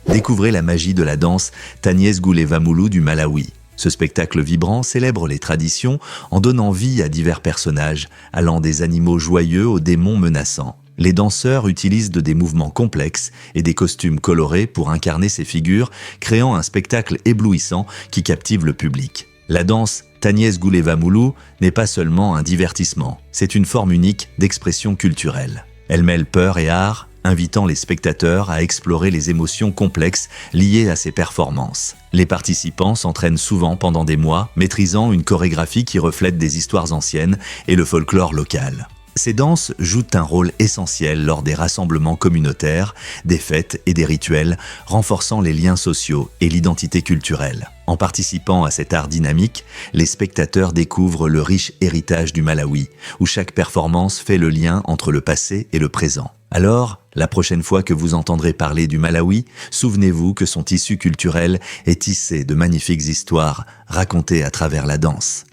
Découvrez la magie de la danse Taniès Gulevamulu du Malawi. Ce spectacle vibrant célèbre les traditions en donnant vie à divers personnages, allant des animaux joyeux aux démons menaçants. Les danseurs utilisent des mouvements complexes et des costumes colorés pour incarner ces figures, créant un spectacle éblouissant qui captive le public. La danse Taniès Gulevamulu n'est pas seulement un divertissement, c'est une forme unique d'expression culturelle. Elle mêle peur et art, invitant les spectateurs à explorer les émotions complexes liées à ces performances. Les participants s'entraînent souvent pendant des mois, maîtrisant une chorégraphie qui reflète des histoires anciennes et le folklore local. Ces danses jouent un rôle essentiel lors des rassemblements communautaires, des fêtes et des rituels, renforçant les liens sociaux et l'identité culturelle. En participant à cet art dynamique, les spectateurs découvrent le riche héritage du Malawi, où chaque performance fait le lien entre le passé et le présent. Alors, la prochaine fois que vous entendrez parler du Malawi, souvenez-vous que son tissu culturel est tissé de magnifiques histoires racontées à travers la danse.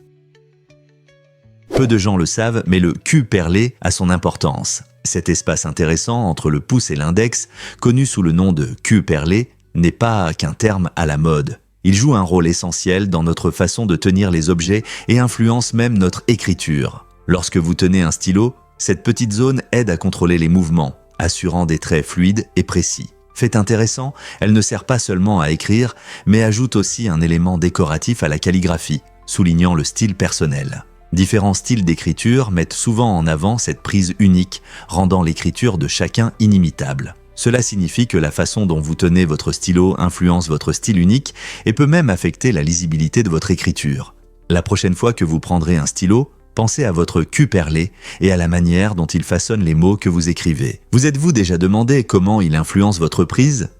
Peu de gens le savent, mais le cul perlé a son importance. Cet espace intéressant entre le pouce et l'index, connu sous le nom de cul perlé, n'est pas qu'un terme à la mode. Il joue un rôle essentiel dans notre façon de tenir les objets et influence même notre écriture. Lorsque vous tenez un stylo, cette petite zone aide à contrôler les mouvements, assurant des traits fluides et précis. Fait intéressant, elle ne sert pas seulement à écrire, mais ajoute aussi un élément décoratif à la calligraphie, soulignant le style personnel. Différents styles d'écriture mettent souvent en avant cette prise unique, rendant l'écriture de chacun inimitable. Cela signifie que la façon dont vous tenez votre stylo influence votre style unique et peut même affecter la lisibilité de votre écriture. La prochaine fois que vous prendrez un stylo, pensez à votre cul perlé et à la manière dont il façonne les mots que vous écrivez. Vous êtes-vous déjà demandé comment il influence votre prise ?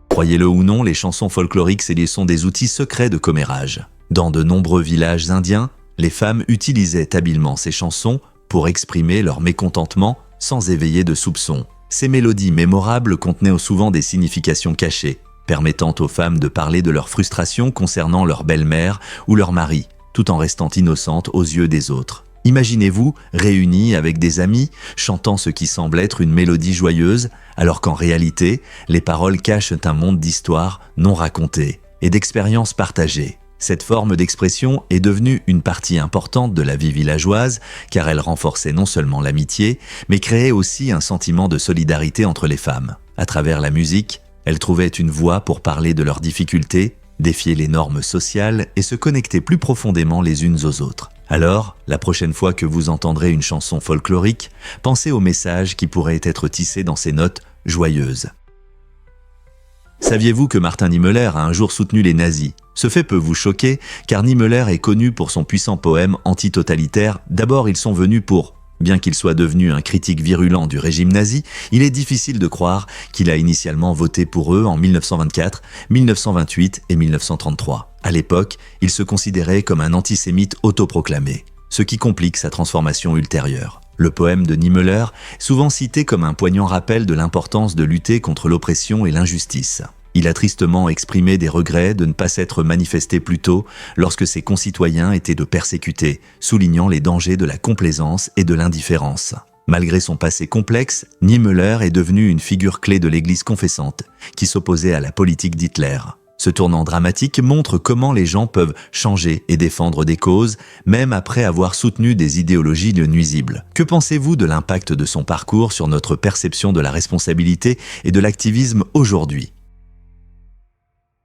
Croyez-le ou non, les chansons folkloriques sont des outils secrets de commérage. Dans de nombreux villages indiens, les femmes utilisaient habilement ces chansons pour exprimer leur mécontentement sans éveiller de soupçons. Ces mélodies mémorables contenaient souvent des significations cachées, permettant aux femmes de parler de leurs frustrations concernant leur belle-mère ou leur mari, tout en restant innocentes aux yeux des autres. Imaginez-vous réunis avec des amis, chantant ce qui semble être une mélodie joyeuse, alors qu'en réalité, les paroles cachent un monde d'histoires non racontées et d'expériences partagées. Cette forme d'expression est devenue une partie importante de la vie villageoise car elle renforçait non seulement l'amitié, mais créait aussi un sentiment de solidarité entre les femmes. À travers la musique, elles trouvaient une voix pour parler de leurs difficultés, défier les normes sociales et se connecter plus profondément les unes aux autres. Alors, la prochaine fois que vous entendrez une chanson folklorique, pensez au message qui pourrait être tissé dans ces notes joyeuses. Saviez-vous que Martin Niemöller a un jour soutenu les nazis ? Ce fait peut vous choquer, car Niemöller est connu pour son puissant poème anti-totalitaire « D'abord ils sont venus pour ». Bien qu'il soit devenu un critique virulent du régime nazi, il est difficile de croire qu'il a initialement voté pour eux en 1924, 1928 et 1933. À l'époque, il se considérait comme un antisémite autoproclamé, ce qui complique sa transformation ultérieure. Le poème de Niemöller, souvent cité comme un poignant rappel de l'importance de lutter contre l'oppression et l'injustice. Il a tristement exprimé des regrets de ne pas s'être manifesté plus tôt lorsque ses concitoyens étaient de persécutés, soulignant les dangers de la complaisance et de l'indifférence. Malgré son passé complexe, Niemöller est devenu une figure clé de l'Église confessante, qui s'opposait à la politique d'Hitler. Ce tournant dramatique montre comment les gens peuvent changer et défendre des causes, même après avoir soutenu des idéologies nuisibles. Que pensez-vous de l'impact de son parcours sur notre perception de la responsabilité et de l'activisme aujourd'hui ?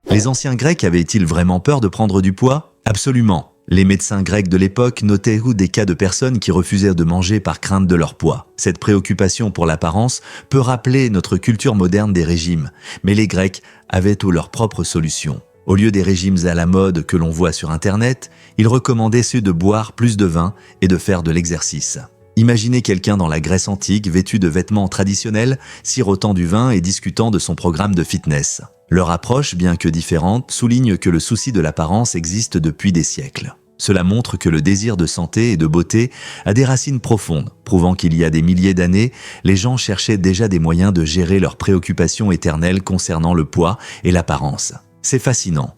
Les anciens Grecs avaient-ils vraiment peur de prendre du poids ? Absolument. Les médecins grecs de l'époque notaient des cas de personnes qui refusaient de manger par crainte de leur poids. Cette préoccupation pour l'apparence peut rappeler notre culture moderne des régimes, mais les Grecs avaient leurs propres solutions. Au lieu des régimes à la mode que l'on voit sur Internet, ils recommandaient ceux de boire plus de vin et de faire de l'exercice. Imaginez quelqu'un dans la Grèce antique vêtu de vêtements traditionnels, sirotant du vin et discutant de son programme de fitness. Leur approche, bien que différente, souligne que le souci de l'apparence existe depuis des siècles. Cela montre que le désir de santé et de beauté a des racines profondes, prouvant qu'il y a des milliers d'années, les gens cherchaient déjà des moyens de gérer leurs préoccupations éternelles concernant le poids et l'apparence. C'est fascinant.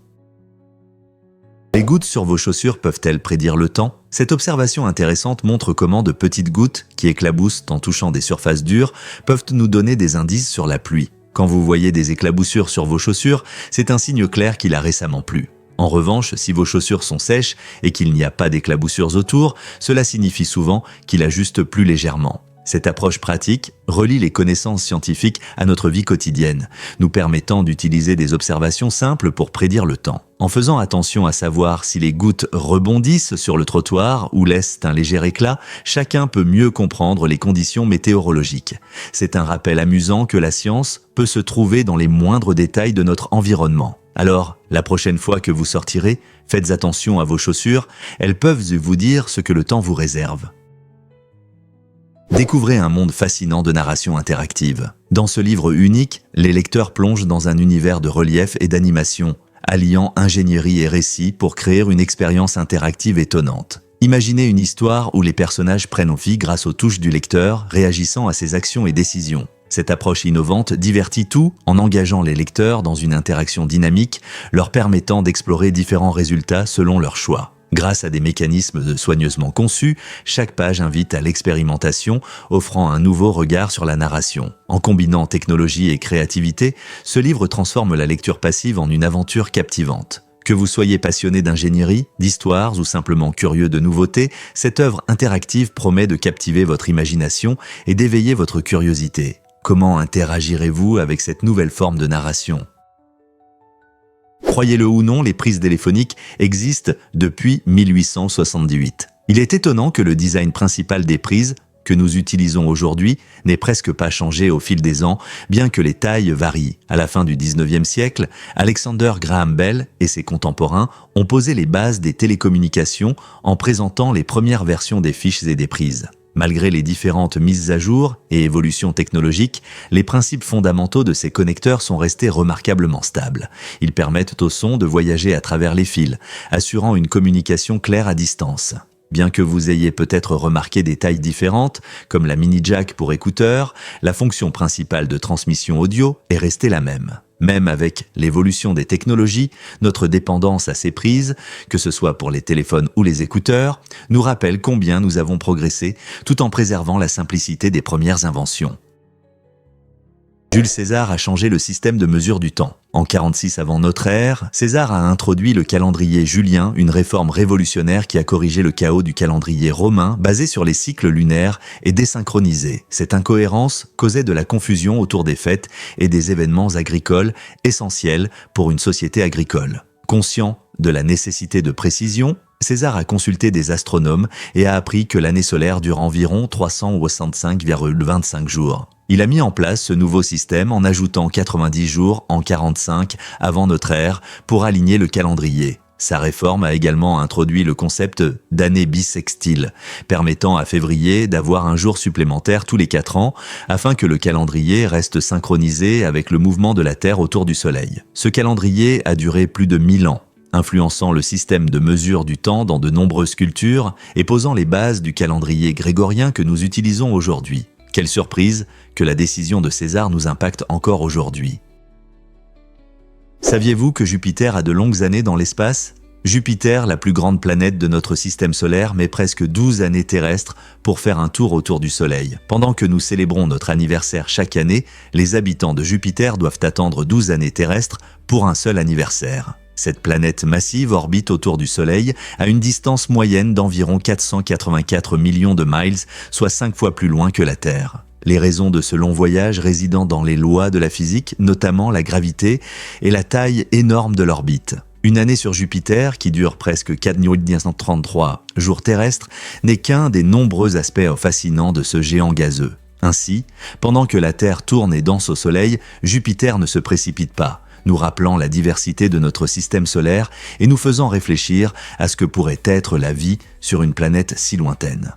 Les gouttes sur vos chaussures peuvent-elles prédire le temps ? Cette observation intéressante montre comment de petites gouttes, qui éclaboussent en touchant des surfaces dures, peuvent nous donner des indices sur la pluie. Quand vous voyez des éclaboussures sur vos chaussures, c'est un signe clair qu'il a récemment plu. En revanche, si vos chaussures sont sèches et qu'il n'y a pas d'éclaboussures autour, cela signifie souvent qu'il a juste plu légèrement. Cette approche pratique relie les connaissances scientifiques à notre vie quotidienne, nous permettant d'utiliser des observations simples pour prédire le temps. En faisant attention à savoir si les gouttes rebondissent sur le trottoir ou laissent un léger éclat, chacun peut mieux comprendre les conditions météorologiques. C'est un rappel amusant que la science peut se trouver dans les moindres détails de notre environnement. Alors, la prochaine fois que vous sortirez, faites attention à vos chaussures, elles peuvent vous dire ce que le temps vous réserve. Découvrez un monde fascinant de narration interactive. Dans ce livre unique, les lecteurs plongent dans un univers de relief et d'animation, alliant ingénierie et récit pour créer une expérience interactive étonnante. Imaginez une histoire où les personnages prennent vie grâce aux touches du lecteur, réagissant à ses actions et décisions. Cette approche innovante divertit tout en engageant les lecteurs dans une interaction dynamique, leur permettant d'explorer différents résultats selon leurs choix. Grâce à des mécanismes soigneusement conçus, chaque page invite à l'expérimentation, offrant un nouveau regard sur la narration. En combinant technologie et créativité, ce livre transforme la lecture passive en une aventure captivante. Que vous soyez passionné d'ingénierie, d'histoire ou simplement curieux de nouveautés, cette œuvre interactive promet de captiver votre imagination et d'éveiller votre curiosité. Comment interagirez-vous avec cette nouvelle forme de narration ? Croyez-le ou non, les prises téléphoniques existent depuis 1878. Il est étonnant que le design principal des prises que nous utilisons aujourd'hui n'ait presque pas changé au fil des ans, bien que les tailles varient. À la fin du 19e siècle, Alexander Graham Bell et ses contemporains ont posé les bases des télécommunications en présentant les premières versions des fiches et des prises. Malgré les différentes mises à jour et évolutions technologiques, les principes fondamentaux de ces connecteurs sont restés remarquablement stables. Ils permettent au son de voyager à travers les fils, assurant une communication claire à distance. Bien que vous ayez peut-être remarqué des tailles différentes, comme la mini jack pour écouteurs, la fonction principale de transmission audio est restée la même. Même avec l'évolution des technologies, notre dépendance à ces prises, que ce soit pour les téléphones ou les écouteurs, nous rappelle combien nous avons progressé tout en préservant la simplicité des premières inventions. Jules César a changé le système de mesure du temps. En 46 avant notre ère, César a introduit le calendrier julien, une réforme révolutionnaire qui a corrigé le chaos du calendrier romain basé sur les cycles lunaires et désynchronisé. Cette incohérence causait de la confusion autour des fêtes et des événements agricoles essentiels pour une société agricole. Conscient de la nécessité de précision, César a consulté des astronomes et a appris que l'année solaire dure environ 365,25 jours. Il a mis en place ce nouveau système en ajoutant 90 jours en 45 avant notre ère pour aligner le calendrier. Sa réforme a également introduit le concept d'année bissextile, permettant à février d'avoir un jour supplémentaire tous les 4 ans afin que le calendrier reste synchronisé avec le mouvement de la Terre autour du Soleil. Ce calendrier a duré plus de 1000 ans. influençant le système de mesure du temps dans de nombreuses cultures et posant les bases du calendrier grégorien que nous utilisons aujourd'hui. Quelle surprise que la décision de César nous impacte encore aujourd'hui. Saviez-vous que Jupiter a de longues années dans l'espace ? Jupiter, la plus grande planète de notre système solaire, met presque 12 années terrestres pour faire un tour autour du Soleil. Pendant que nous célébrons notre anniversaire chaque année, les habitants de Jupiter doivent attendre 12 années terrestres pour un seul anniversaire. Cette planète massive orbite autour du Soleil à une distance moyenne d'environ 484 millions de miles, soit 5 fois plus loin que la Terre. Les raisons de ce long voyage résidant dans les lois de la physique, notamment la gravité et la taille énorme de l'orbite. Une année sur Jupiter, qui dure presque 4933 jours terrestres, n'est qu'un des nombreux aspects fascinants de ce géant gazeux. Ainsi, pendant que la Terre tourne et danse au Soleil, Jupiter ne se précipite pas, nous rappelant la diversité de notre système solaire et nous faisant réfléchir à ce que pourrait être la vie sur une planète si lointaine.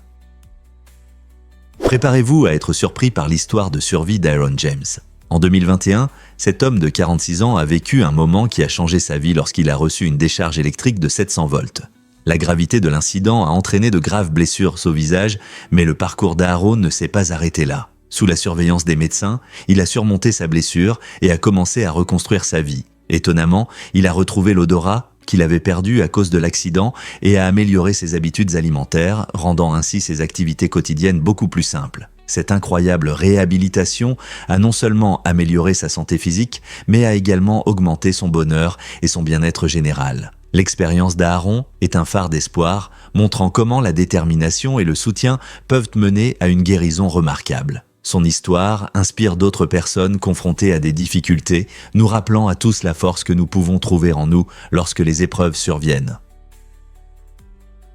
Préparez-vous à être surpris par l'histoire de survie d'Aaron James. En 2021, cet homme de 46 ans a vécu un moment qui a changé sa vie lorsqu'il a reçu une décharge électrique de 700 volts. La gravité de l'incident a entraîné de graves blessures au visage, mais le parcours d'Aaron ne s'est pas arrêté là. Sous la surveillance des médecins, il a surmonté sa blessure et a commencé à reconstruire sa vie. Étonnamment, il a retrouvé l'odorat qu'il avait perdu à cause de l'accident et a amélioré ses habitudes alimentaires, rendant ainsi ses activités quotidiennes beaucoup plus simples. Cette incroyable réhabilitation a non seulement amélioré sa santé physique, mais a également augmenté son bonheur et son bien-être général. L'expérience d'Aaron est un phare d'espoir, montrant comment la détermination et le soutien peuvent mener à une guérison remarquable. Son histoire inspire d'autres personnes confrontées à des difficultés, nous rappelant à tous la force que nous pouvons trouver en nous lorsque les épreuves surviennent.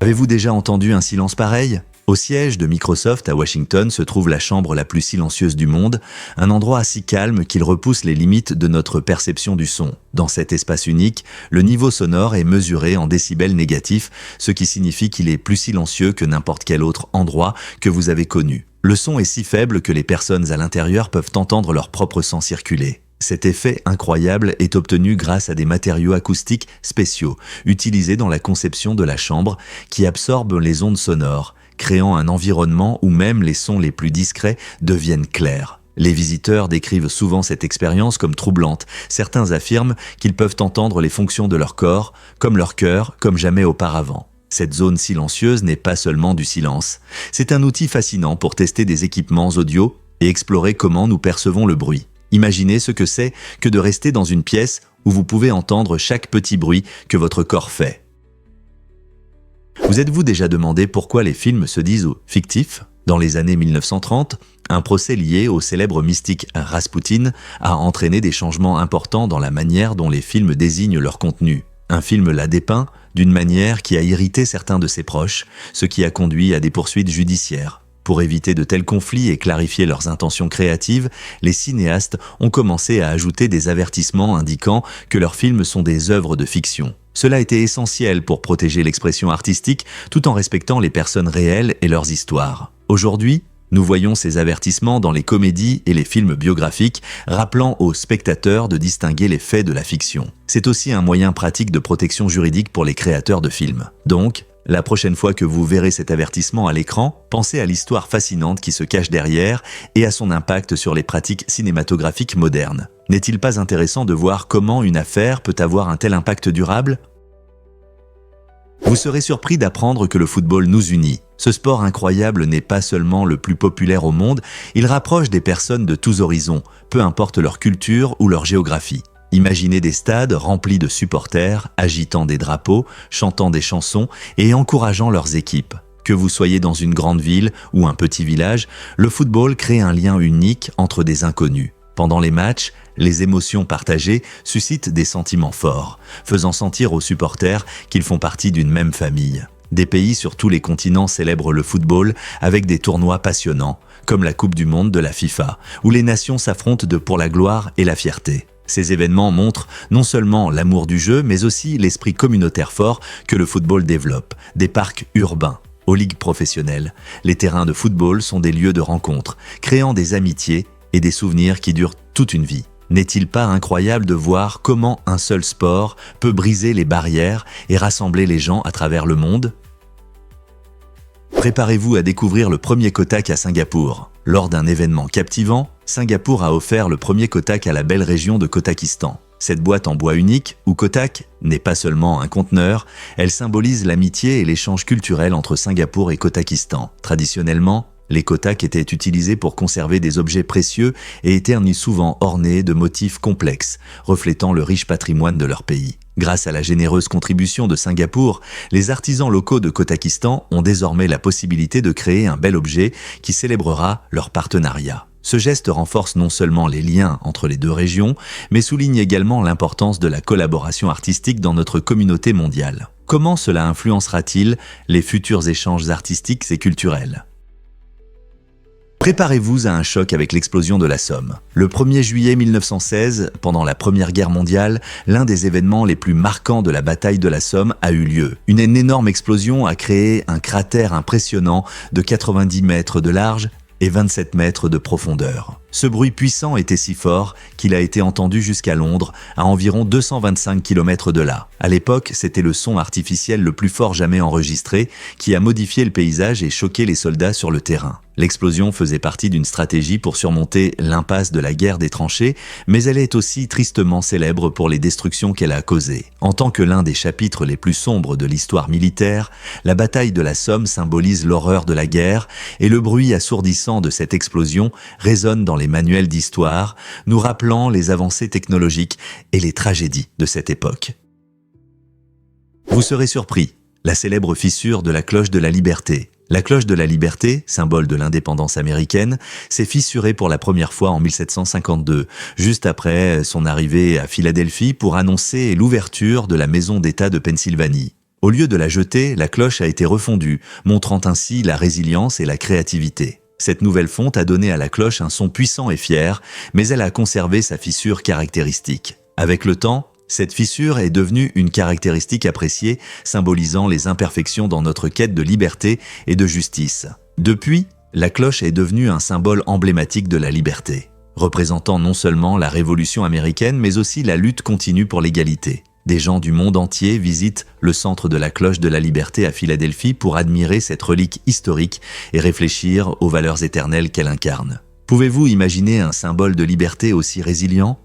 Avez-vous déjà entendu un silence pareil ? Au siège de Microsoft à Washington se trouve la chambre la plus silencieuse du monde, un endroit si calme qu'il repousse les limites de notre perception du son. Dans cet espace unique, le niveau sonore est mesuré en décibels négatifs, ce qui signifie qu'il est plus silencieux que n'importe quel autre endroit que vous avez connu. Le son est si faible que les personnes à l'intérieur peuvent entendre leur propre sang circuler. Cet effet incroyable est obtenu grâce à des matériaux acoustiques spéciaux, utilisés dans la conception de la chambre, qui absorbent les ondes sonores, créant un environnement où même les sons les plus discrets deviennent clairs. Les visiteurs décrivent souvent cette expérience comme troublante. Certains affirment qu'ils peuvent entendre les fonctions de leur corps, comme leur cœur, comme jamais auparavant. Cette zone silencieuse n'est pas seulement du silence. C'est un outil fascinant pour tester des équipements audio et explorer comment nous percevons le bruit. Imaginez ce que c'est que de rester dans une pièce où vous pouvez entendre chaque petit bruit que votre corps fait. Vous êtes-vous déjà demandé pourquoi les films se disent fictifs ? Dans les années 1930, un procès lié au célèbre mystique Rasputin a entraîné des changements importants dans la manière dont les films désignent leur contenu. Un film l'a dépeint d'une manière qui a irrité certains de ses proches, ce qui a conduit à des poursuites judiciaires. Pour éviter de tels conflits et clarifier leurs intentions créatives, les cinéastes ont commencé à ajouter des avertissements indiquant que leurs films sont des œuvres de fiction. Cela était essentiel pour protéger l'expression artistique tout en respectant les personnes réelles et leurs histoires. Aujourd'hui, nous voyons ces avertissements dans les comédies et les films biographiques, rappelant aux spectateurs de distinguer les faits de la fiction. C'est aussi un moyen pratique de protection juridique pour les créateurs de films. Donc, la prochaine fois que vous verrez cet avertissement à l'écran, pensez à l'histoire fascinante qui se cache derrière et à son impact sur les pratiques cinématographiques modernes. N'est-il pas intéressant de voir comment une affaire peut avoir un tel impact durable ? Vous serez surpris d'apprendre que le football nous unit. Ce sport incroyable n'est pas seulement le plus populaire au monde, il rapproche des personnes de tous horizons, peu importe leur culture ou leur géographie. Imaginez des stades remplis de supporters, agitant des drapeaux, chantant des chansons et encourageant leurs équipes. Que vous soyez dans une grande ville ou un petit village, le football crée un lien unique entre des inconnus. Pendant les matchs, les émotions partagées suscitent des sentiments forts, faisant sentir aux supporters qu'ils font partie d'une même famille. Des pays sur tous les continents célèbrent le football avec des tournois passionnants, comme la Coupe du Monde de la FIFA, où les nations s'affrontent pour la gloire et la fierté. Ces événements montrent non seulement l'amour du jeu, mais aussi l'esprit communautaire fort que le football développe. Des parcs urbains, aux ligues professionnelles, les terrains de football sont des lieux de rencontre, créant des amitiés et des souvenirs qui durent toute une vie. N'est-il pas incroyable de voir comment un seul sport peut briser les barrières et rassembler les gens à travers le monde ? Préparez-vous à découvrir le premier Kotak à Singapour. Lors d'un événement captivant, Singapour a offert le premier Kotak à la belle région de Kotakistan. Cette boîte en bois unique, ou Kotak, n'est pas seulement un conteneur, elle symbolise l'amitié et l'échange culturel entre Singapour et Kotakistan. Traditionnellement, les Kotak étaient utilisés pour conserver des objets précieux et étaient souvent ornés de motifs complexes, reflétant le riche patrimoine de leur pays. Grâce à la généreuse contribution de Singapour, les artisans locaux de Kotakistan ont désormais la possibilité de créer un bel objet qui célébrera leur partenariat. Ce geste renforce non seulement les liens entre les deux régions, mais souligne également l'importance de la collaboration artistique dans notre communauté mondiale. Comment cela influencera-t-il les futurs échanges artistiques et culturels ? Préparez-vous à un choc avec l'explosion de la Somme. Le 1er juillet 1916, pendant la Première Guerre mondiale, l'un des événements les plus marquants de la bataille de la Somme a eu lieu. Une énorme explosion a créé un cratère impressionnant de 90 mètres de large et 27 mètres de profondeur. Ce bruit puissant était si fort qu'il a été entendu jusqu'à Londres, à environ 225 km de là. À l'époque, c'était le son artificiel le plus fort jamais enregistré qui a modifié le paysage et choqué les soldats sur le terrain. L'explosion faisait partie d'une stratégie pour surmonter l'impasse de la guerre des tranchées, mais elle est aussi tristement célèbre pour les destructions qu'elle a causées. En tant que l'un des chapitres les plus sombres de l'histoire militaire, la bataille de la Somme symbolise l'horreur de la guerre et le bruit assourdissant de cette explosion résonne dans les manuels d'histoire, nous rappelant les avancées technologiques et les tragédies de cette époque. Vous serez surpris, la célèbre fissure de la cloche de la Liberté. La cloche de la Liberté, symbole de l'indépendance américaine, s'est fissurée pour la première fois en 1752, juste après son arrivée à Philadelphie pour annoncer l'ouverture de la Maison d'État de Pennsylvanie. Au lieu de la jeter, la cloche a été refondue, montrant ainsi la résilience et la créativité. Cette nouvelle fonte a donné à la cloche un son puissant et fier, mais elle a conservé sa fissure caractéristique. Avec le temps, cette fissure est devenue une caractéristique appréciée, symbolisant les imperfections dans notre quête de liberté et de justice. Depuis, la cloche est devenue un symbole emblématique de la liberté, représentant non seulement la Révolution américaine, mais aussi la lutte continue pour l'égalité. Des gens du monde entier visitent le centre de la cloche de la Liberté à Philadelphie pour admirer cette relique historique et réfléchir aux valeurs éternelles qu'elle incarne. Pouvez-vous imaginer un symbole de liberté aussi résilient ?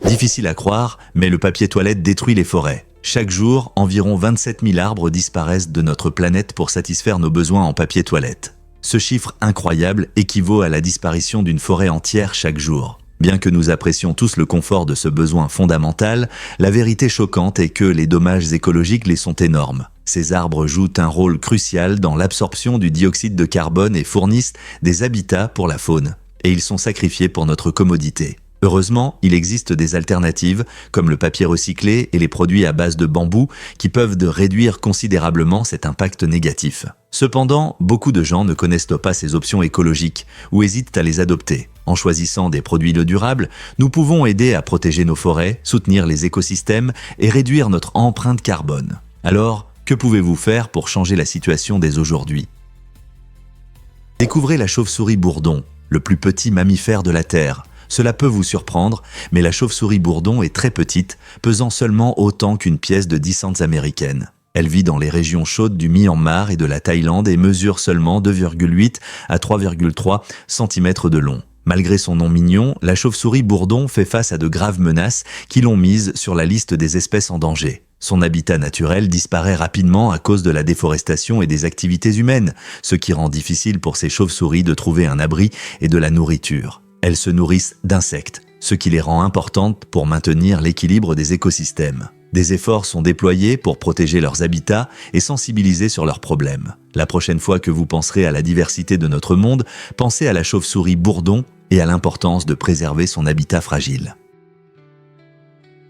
Difficile à croire, mais le papier toilette détruit les forêts. Chaque jour, environ 27 000 arbres disparaissent de notre planète pour satisfaire nos besoins en papier toilette. Ce chiffre incroyable équivaut à la disparition d'une forêt entière chaque jour. Bien que nous apprécions tous le confort de ce besoin fondamental, la vérité choquante est que les dommages écologiques les sont énormes. Ces arbres jouent un rôle crucial dans l'absorption du dioxyde de carbone et fournissent des habitats pour la faune. Et ils sont sacrifiés pour notre commodité. Heureusement, il existe des alternatives, comme le papier recyclé et les produits à base de bambou, qui peuvent réduire considérablement cet impact négatif. Cependant, beaucoup de gens ne connaissent pas ces options écologiques ou hésitent à les adopter. En choisissant des produits durables, nous pouvons aider à protéger nos forêts, soutenir les écosystèmes et réduire notre empreinte carbone. Alors, que pouvez-vous faire pour changer la situation dès aujourd'hui ? Découvrez la chauve-souris bourdon, le plus petit mammifère de la Terre. Cela peut vous surprendre, mais la chauve-souris bourdon est très petite, pesant seulement autant qu'une pièce de 10 cents américaine. Elle vit dans les régions chaudes du Myanmar et de la Thaïlande et mesure seulement 2,8 à 3,3 cm de long. Malgré son nom mignon, la chauve-souris bourdon fait face à de graves menaces qui l'ont mise sur la liste des espèces en danger. Son habitat naturel disparaît rapidement à cause de la déforestation et des activités humaines, ce qui rend difficile pour ces chauves-souris de trouver un abri et de la nourriture. Elles se nourrissent d'insectes, ce qui les rend importantes pour maintenir l'équilibre des écosystèmes. Des efforts sont déployés pour protéger leurs habitats et sensibiliser sur leurs problèmes. La prochaine fois que vous penserez à la diversité de notre monde, pensez à la chauve-souris bourdon et à l'importance de préserver son habitat fragile.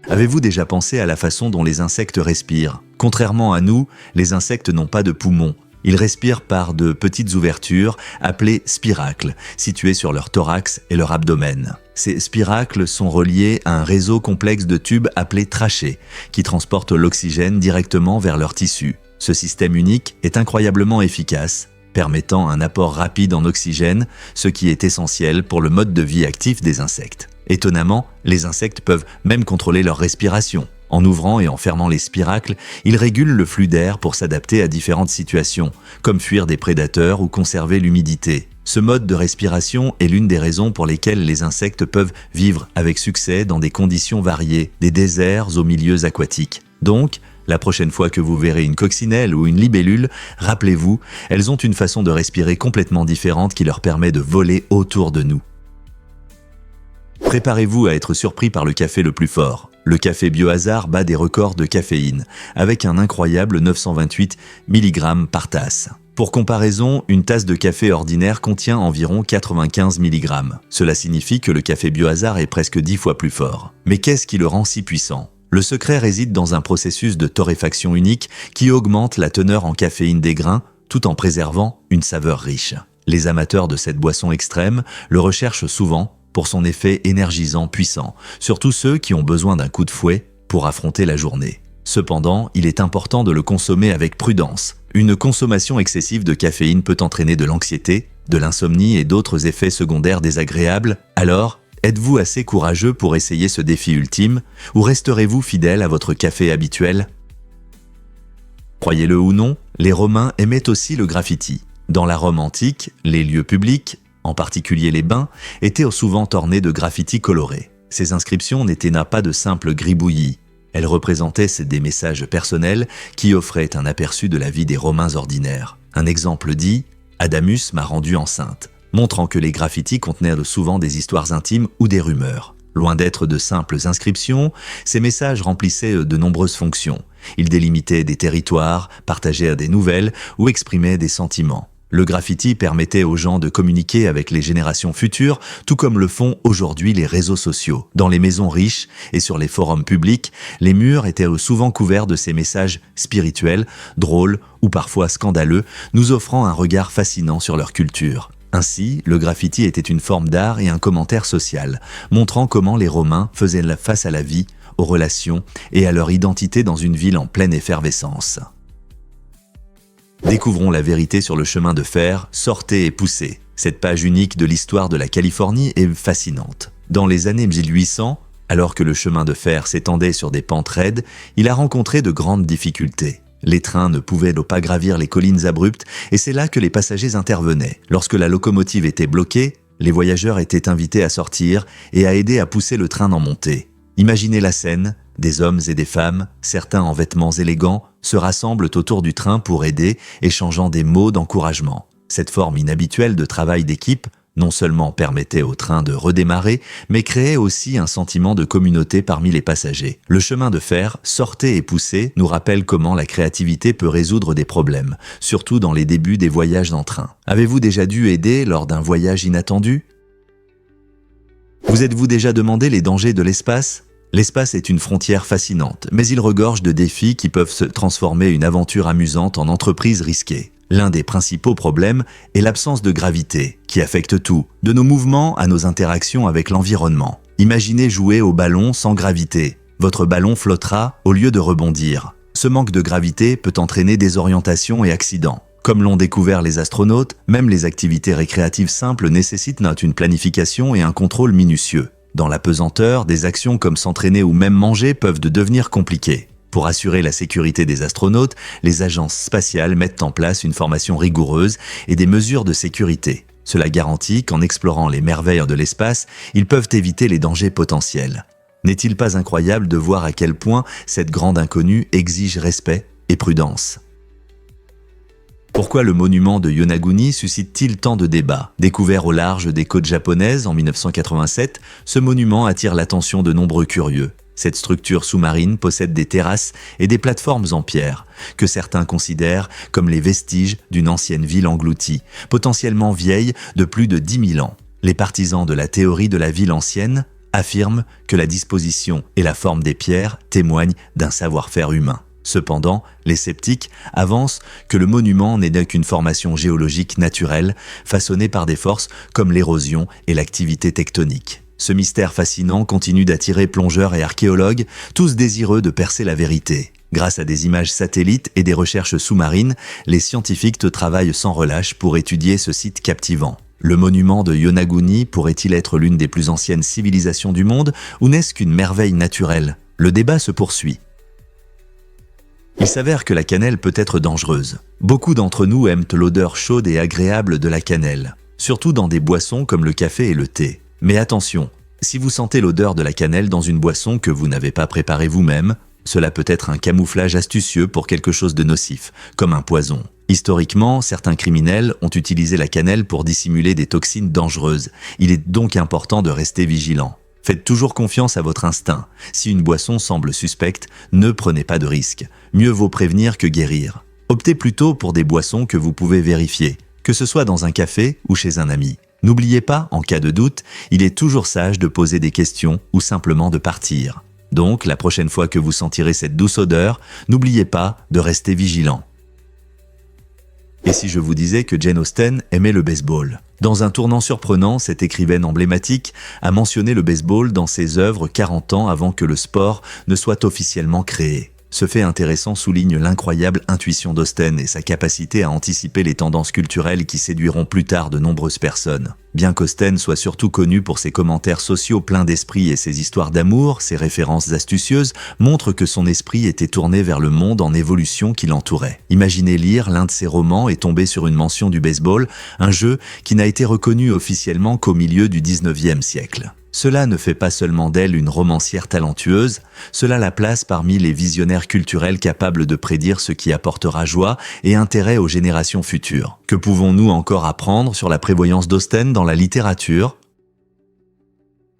Avez-vous déjà pensé à la façon dont les insectes respirent ? Contrairement à nous, les insectes n'ont pas de poumons. Ils respirent par de petites ouvertures appelées spiracles, situées sur leur thorax et leur abdomen. Ces spiracles sont reliés à un réseau complexe de tubes appelés trachées, qui transportent l'oxygène directement vers leurs tissus. Ce système unique est incroyablement efficace, permettant un apport rapide en oxygène, ce qui est essentiel pour le mode de vie actif des insectes. Étonnamment, les insectes peuvent même contrôler leur respiration. En ouvrant et en fermant les spiracles, ils régulent le flux d'air pour s'adapter à différentes situations, comme fuir des prédateurs ou conserver l'humidité. Ce mode de respiration est l'une des raisons pour lesquelles les insectes peuvent vivre avec succès dans des conditions variées, des déserts aux milieux aquatiques. Donc, la prochaine fois que vous verrez une coccinelle ou une libellule, rappelez-vous, elles ont une façon de respirer complètement différente qui leur permet de voler autour de nous. Préparez-vous à être surpris par le café le plus fort. Le café Biohazard bat des records de caféine, avec un incroyable 928 mg par tasse. Pour comparaison, une tasse de café ordinaire contient environ 95 mg. Cela signifie que le café Biohazard est presque 10 fois plus fort. Mais qu'est-ce qui le rend si puissant ? Le secret réside dans un processus de torréfaction unique qui augmente la teneur en caféine des grains tout en préservant une saveur riche. Les amateurs de cette boisson extrême le recherchent souvent pour son effet énergisant puissant, surtout ceux qui ont besoin d'un coup de fouet pour affronter la journée. Cependant, il est important de le consommer avec prudence. Une consommation excessive de caféine peut entraîner de l'anxiété, de l'insomnie et d'autres effets secondaires désagréables. Alors, êtes-vous assez courageux pour essayer ce défi ultime, ou resterez-vous fidèle à votre café habituel ? Croyez-le ou non, les Romains aimaient aussi le graffiti. Dans la Rome antique, les lieux publics, en particulier les bains, étaient souvent ornés de graffitis colorés. Ces inscriptions n'étaient pas de simples gribouillis. Elles représentaient des messages personnels qui offraient un aperçu de la vie des Romains ordinaires. Un exemple dit « Adamus m'a rendu enceinte », montrant que les graffitis contenaient souvent des histoires intimes ou des rumeurs. Loin d'être de simples inscriptions, ces messages remplissaient de nombreuses fonctions. Ils délimitaient des territoires, partageaient des nouvelles ou exprimaient des sentiments. Le graffiti permettait aux gens de communiquer avec les générations futures, tout comme le font aujourd'hui les réseaux sociaux. Dans les maisons riches et sur les forums publics, les murs étaient souvent couverts de ces messages spirituels, drôles ou parfois scandaleux, nous offrant un regard fascinant sur leur culture. Ainsi, le graffiti était une forme d'art et un commentaire social, montrant comment les Romains faisaient face à la vie, aux relations et à leur identité dans une ville en pleine effervescence. Découvrons la vérité sur le chemin de fer, sortez et poussez. Cette page unique de l'histoire de la Californie est fascinante. Dans les années 1800, alors que le chemin de fer s'étendait sur des pentes raides, il a rencontré de grandes difficultés. Les trains ne pouvaient pas gravir les collines abruptes et c'est là que les passagers intervenaient. Lorsque la locomotive était bloquée, les voyageurs étaient invités à sortir et à aider à pousser le train en montée. Imaginez la scène, des hommes et des femmes, certains en vêtements élégants, se rassemblent autour du train pour aider, échangeant des mots d'encouragement. Cette forme inhabituelle de travail d'équipe non seulement permettait au train de redémarrer, mais créait aussi un sentiment de communauté parmi les passagers. Le chemin de fer, sortez et poussez, nous rappelle comment la créativité peut résoudre des problèmes, surtout dans les débuts des voyages en train. Avez-vous déjà dû aider lors d'un voyage inattendu ? Vous êtes-vous déjà demandé les dangers de l'espace ? L'espace est une frontière fascinante, mais il regorge de défis qui peuvent se transformer une aventure amusante en entreprise risquée. L'un des principaux problèmes est l'absence de gravité, qui affecte tout, de nos mouvements à nos interactions avec l'environnement. Imaginez jouer au ballon sans gravité. Votre ballon flottera au lieu de rebondir. Ce manque de gravité peut entraîner désorientation et accidents. Comme l'ont découvert les astronautes, même les activités récréatives simples nécessitent une planification et un contrôle minutieux. Dans la pesanteur, des actions comme s'entraîner ou même manger peuvent devenir compliquées. Pour assurer la sécurité des astronautes, les agences spatiales mettent en place une formation rigoureuse et des mesures de sécurité. Cela garantit qu'en explorant les merveilles de l'espace, ils peuvent éviter les dangers potentiels. N'est-il pas incroyable de voir à quel point cette grande inconnue exige respect et prudence ? Pourquoi le monument de Yonaguni suscite-t-il tant de débats ? Découvert au large des côtes japonaises en 1987, ce monument attire l'attention de nombreux curieux. Cette structure sous-marine possède des terrasses et des plateformes en pierre, que certains considèrent comme les vestiges d'une ancienne ville engloutie, potentiellement vieille de plus de 10 000 ans. Les partisans de la théorie de la ville ancienne affirment que la disposition et la forme des pierres témoignent d'un savoir-faire humain. Cependant, les sceptiques avancent que le monument n'est qu'une formation géologique naturelle, façonnée par des forces comme l'érosion et l'activité tectonique. Ce mystère fascinant continue d'attirer plongeurs et archéologues, tous désireux de percer la vérité. Grâce à des images satellites et des recherches sous-marines, les scientifiques travaillent sans relâche pour étudier ce site captivant. Le monument de Yonaguni pourrait-il être l'une des plus anciennes civilisations du monde ou n'est-ce qu'une merveille naturelle? Le débat se poursuit. Il s'avère que la cannelle peut être dangereuse. Beaucoup d'entre nous aiment l'odeur chaude et agréable de la cannelle, surtout dans des boissons comme le café et le thé. Mais attention, si vous sentez l'odeur de la cannelle dans une boisson que vous n'avez pas préparée vous-même, cela peut être un camouflage astucieux pour quelque chose de nocif, comme un poison. Historiquement, certains criminels ont utilisé la cannelle pour dissimuler des toxines dangereuses. Il est donc important de rester vigilant. Faites toujours confiance à votre instinct. Si une boisson semble suspecte, ne prenez pas de risque. Mieux vaut prévenir que guérir. Optez plutôt pour des boissons que vous pouvez vérifier, que ce soit dans un café ou chez un ami. N'oubliez pas, en cas de doute, il est toujours sage de poser des questions ou simplement de partir. Donc, la prochaine fois que vous sentirez cette douce odeur, n'oubliez pas de rester vigilant. Et si je vous disais que Jane Austen aimait le baseball? Dans un tournant surprenant, cette écrivaine emblématique a mentionné le baseball dans ses œuvres 40 ans avant que le sport ne soit officiellement créé. Ce fait intéressant souligne l'incroyable intuition d'Austen et sa capacité à anticiper les tendances culturelles qui séduiront plus tard de nombreuses personnes. Bien qu'Austen soit surtout connu pour ses commentaires sociaux pleins d'esprit et ses histoires d'amour, ses références astucieuses montrent que son esprit était tourné vers le monde en évolution qui l'entourait. Imaginez lire l'un de ses romans et tomber sur une mention du baseball, un jeu qui n'a été reconnu officiellement qu'au milieu du 19e siècle. Cela ne fait pas seulement d'elle une romancière talentueuse, cela la place parmi les visionnaires culturels capables de prédire ce qui apportera joie et intérêt aux générations futures. Que pouvons-nous encore apprendre sur la prévoyance d'Austen dans la littérature?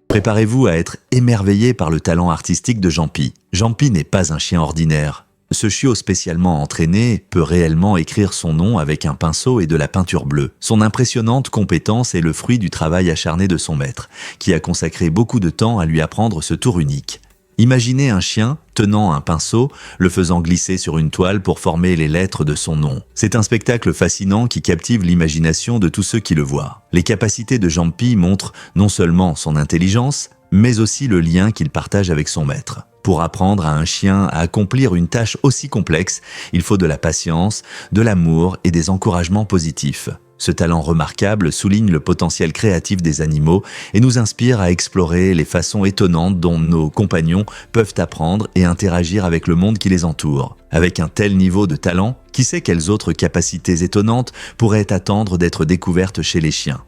Préparez-vous à être émerveillé par le talent artistique de Jean-Pi. Jean-Pi n'est pas un chien ordinaire. Ce chiot spécialement entraîné peut réellement écrire son nom avec un pinceau et de la peinture bleue. Son impressionnante compétence est le fruit du travail acharné de son maître, qui a consacré beaucoup de temps à lui apprendre ce tour unique. Imaginez un chien tenant un pinceau, le faisant glisser sur une toile pour former les lettres de son nom. C'est un spectacle fascinant qui captive l'imagination de tous ceux qui le voient. Les capacités de Jean-Pi montrent non seulement son intelligence, mais aussi le lien qu'il partage avec son maître. Pour apprendre à un chien à accomplir une tâche aussi complexe, il faut de la patience, de l'amour et des encouragements positifs. Ce talent remarquable souligne le potentiel créatif des animaux et nous inspire à explorer les façons étonnantes dont nos compagnons peuvent apprendre et interagir avec le monde qui les entoure. Avec un tel niveau de talent, qui sait quelles autres capacités étonnantes pourraient attendre d'être découvertes chez les chiens?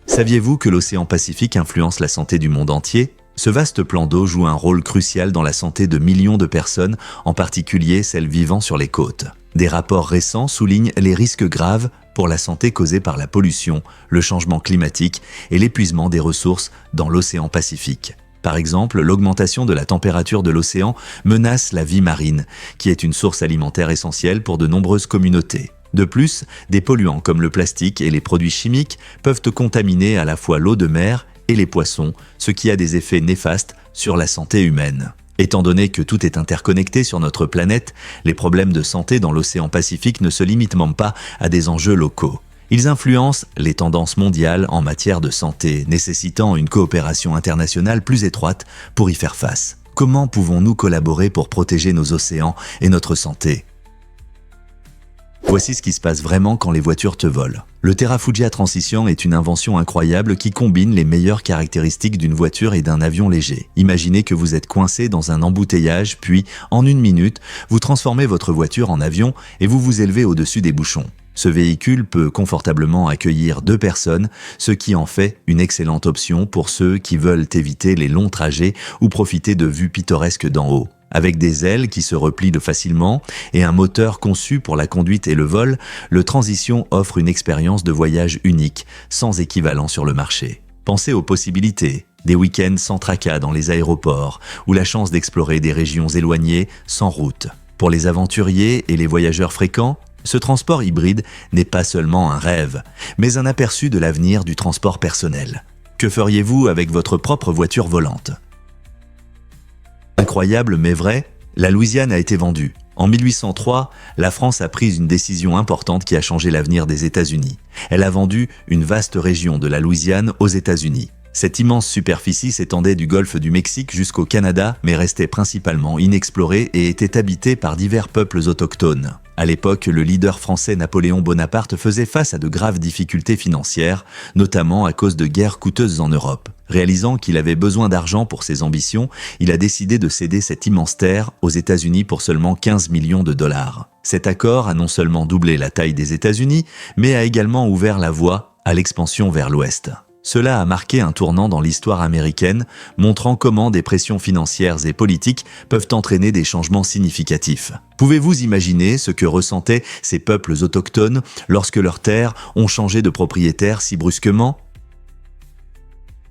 Saviez-vous que l'océan Pacifique influence la santé du monde entier? Ce vaste plan d'eau joue un rôle crucial dans la santé de millions de personnes, en particulier celles vivant sur les côtes. Des rapports récents soulignent les risques graves pour la santé causés par la pollution, le changement climatique et l'épuisement des ressources dans l'océan Pacifique. Par exemple, l'augmentation de la température de l'océan menace la vie marine, qui est une source alimentaire essentielle pour de nombreuses communautés. De plus, des polluants comme le plastique et les produits chimiques peuvent contaminer à la fois l'eau de mer et les poissons, ce qui a des effets néfastes sur la santé humaine. Étant donné que tout est interconnecté sur notre planète, les problèmes de santé dans l'océan Pacifique ne se limitent même pas à des enjeux locaux. Ils influencent les tendances mondiales en matière de santé, nécessitant une coopération internationale plus étroite pour y faire face. Comment pouvons-nous collaborer pour protéger nos océans et notre santé ? Voici ce qui se passe vraiment quand les voitures te volent. Le Terrafugia Transition est une invention incroyable qui combine les meilleures caractéristiques d'une voiture et d'un avion léger. Imaginez que vous êtes coincé dans un embouteillage, puis, en 1 minute, vous transformez votre voiture en avion et vous vous élevez au-dessus des bouchons. Ce véhicule peut confortablement accueillir 2 personnes, ce qui en fait une excellente option pour ceux qui veulent éviter les longs trajets ou profiter de vues pittoresques d'en haut. Avec des ailes qui se replient facilement et un moteur conçu pour la conduite et le vol, le Transition offre une expérience de voyage unique, sans équivalent sur le marché. Pensez aux possibilités, des week-ends sans tracas dans les aéroports ou la chance d'explorer des régions éloignées sans route. Pour les aventuriers et les voyageurs fréquents, ce transport hybride n'est pas seulement un rêve, mais un aperçu de l'avenir du transport personnel. Que feriez-vous avec votre propre voiture volante ? Incroyable mais vrai, la Louisiane a été vendue. En 1803, la France a pris une décision importante qui a changé l'avenir des États-Unis. Elle a vendu une vaste région de la Louisiane aux États-Unis. Cette immense superficie s'étendait du golfe du Mexique jusqu'au Canada, mais restait principalement inexplorée et était habitée par divers peuples autochtones. À l'époque, le leader français Napoléon Bonaparte faisait face à de graves difficultés financières, notamment à cause de guerres coûteuses en Europe. Réalisant qu'il avait besoin d'argent pour ses ambitions, il a décidé de céder cette immense terre aux États-Unis pour seulement 15 millions de dollars. Cet accord a non seulement doublé la taille des États-Unis, mais a également ouvert la voie à l'expansion vers l'Ouest. Cela a marqué un tournant dans l'histoire américaine, montrant comment des pressions financières et politiques peuvent entraîner des changements significatifs. Pouvez-vous imaginer ce que ressentaient ces peuples autochtones lorsque leurs terres ont changé de propriétaire si brusquement ?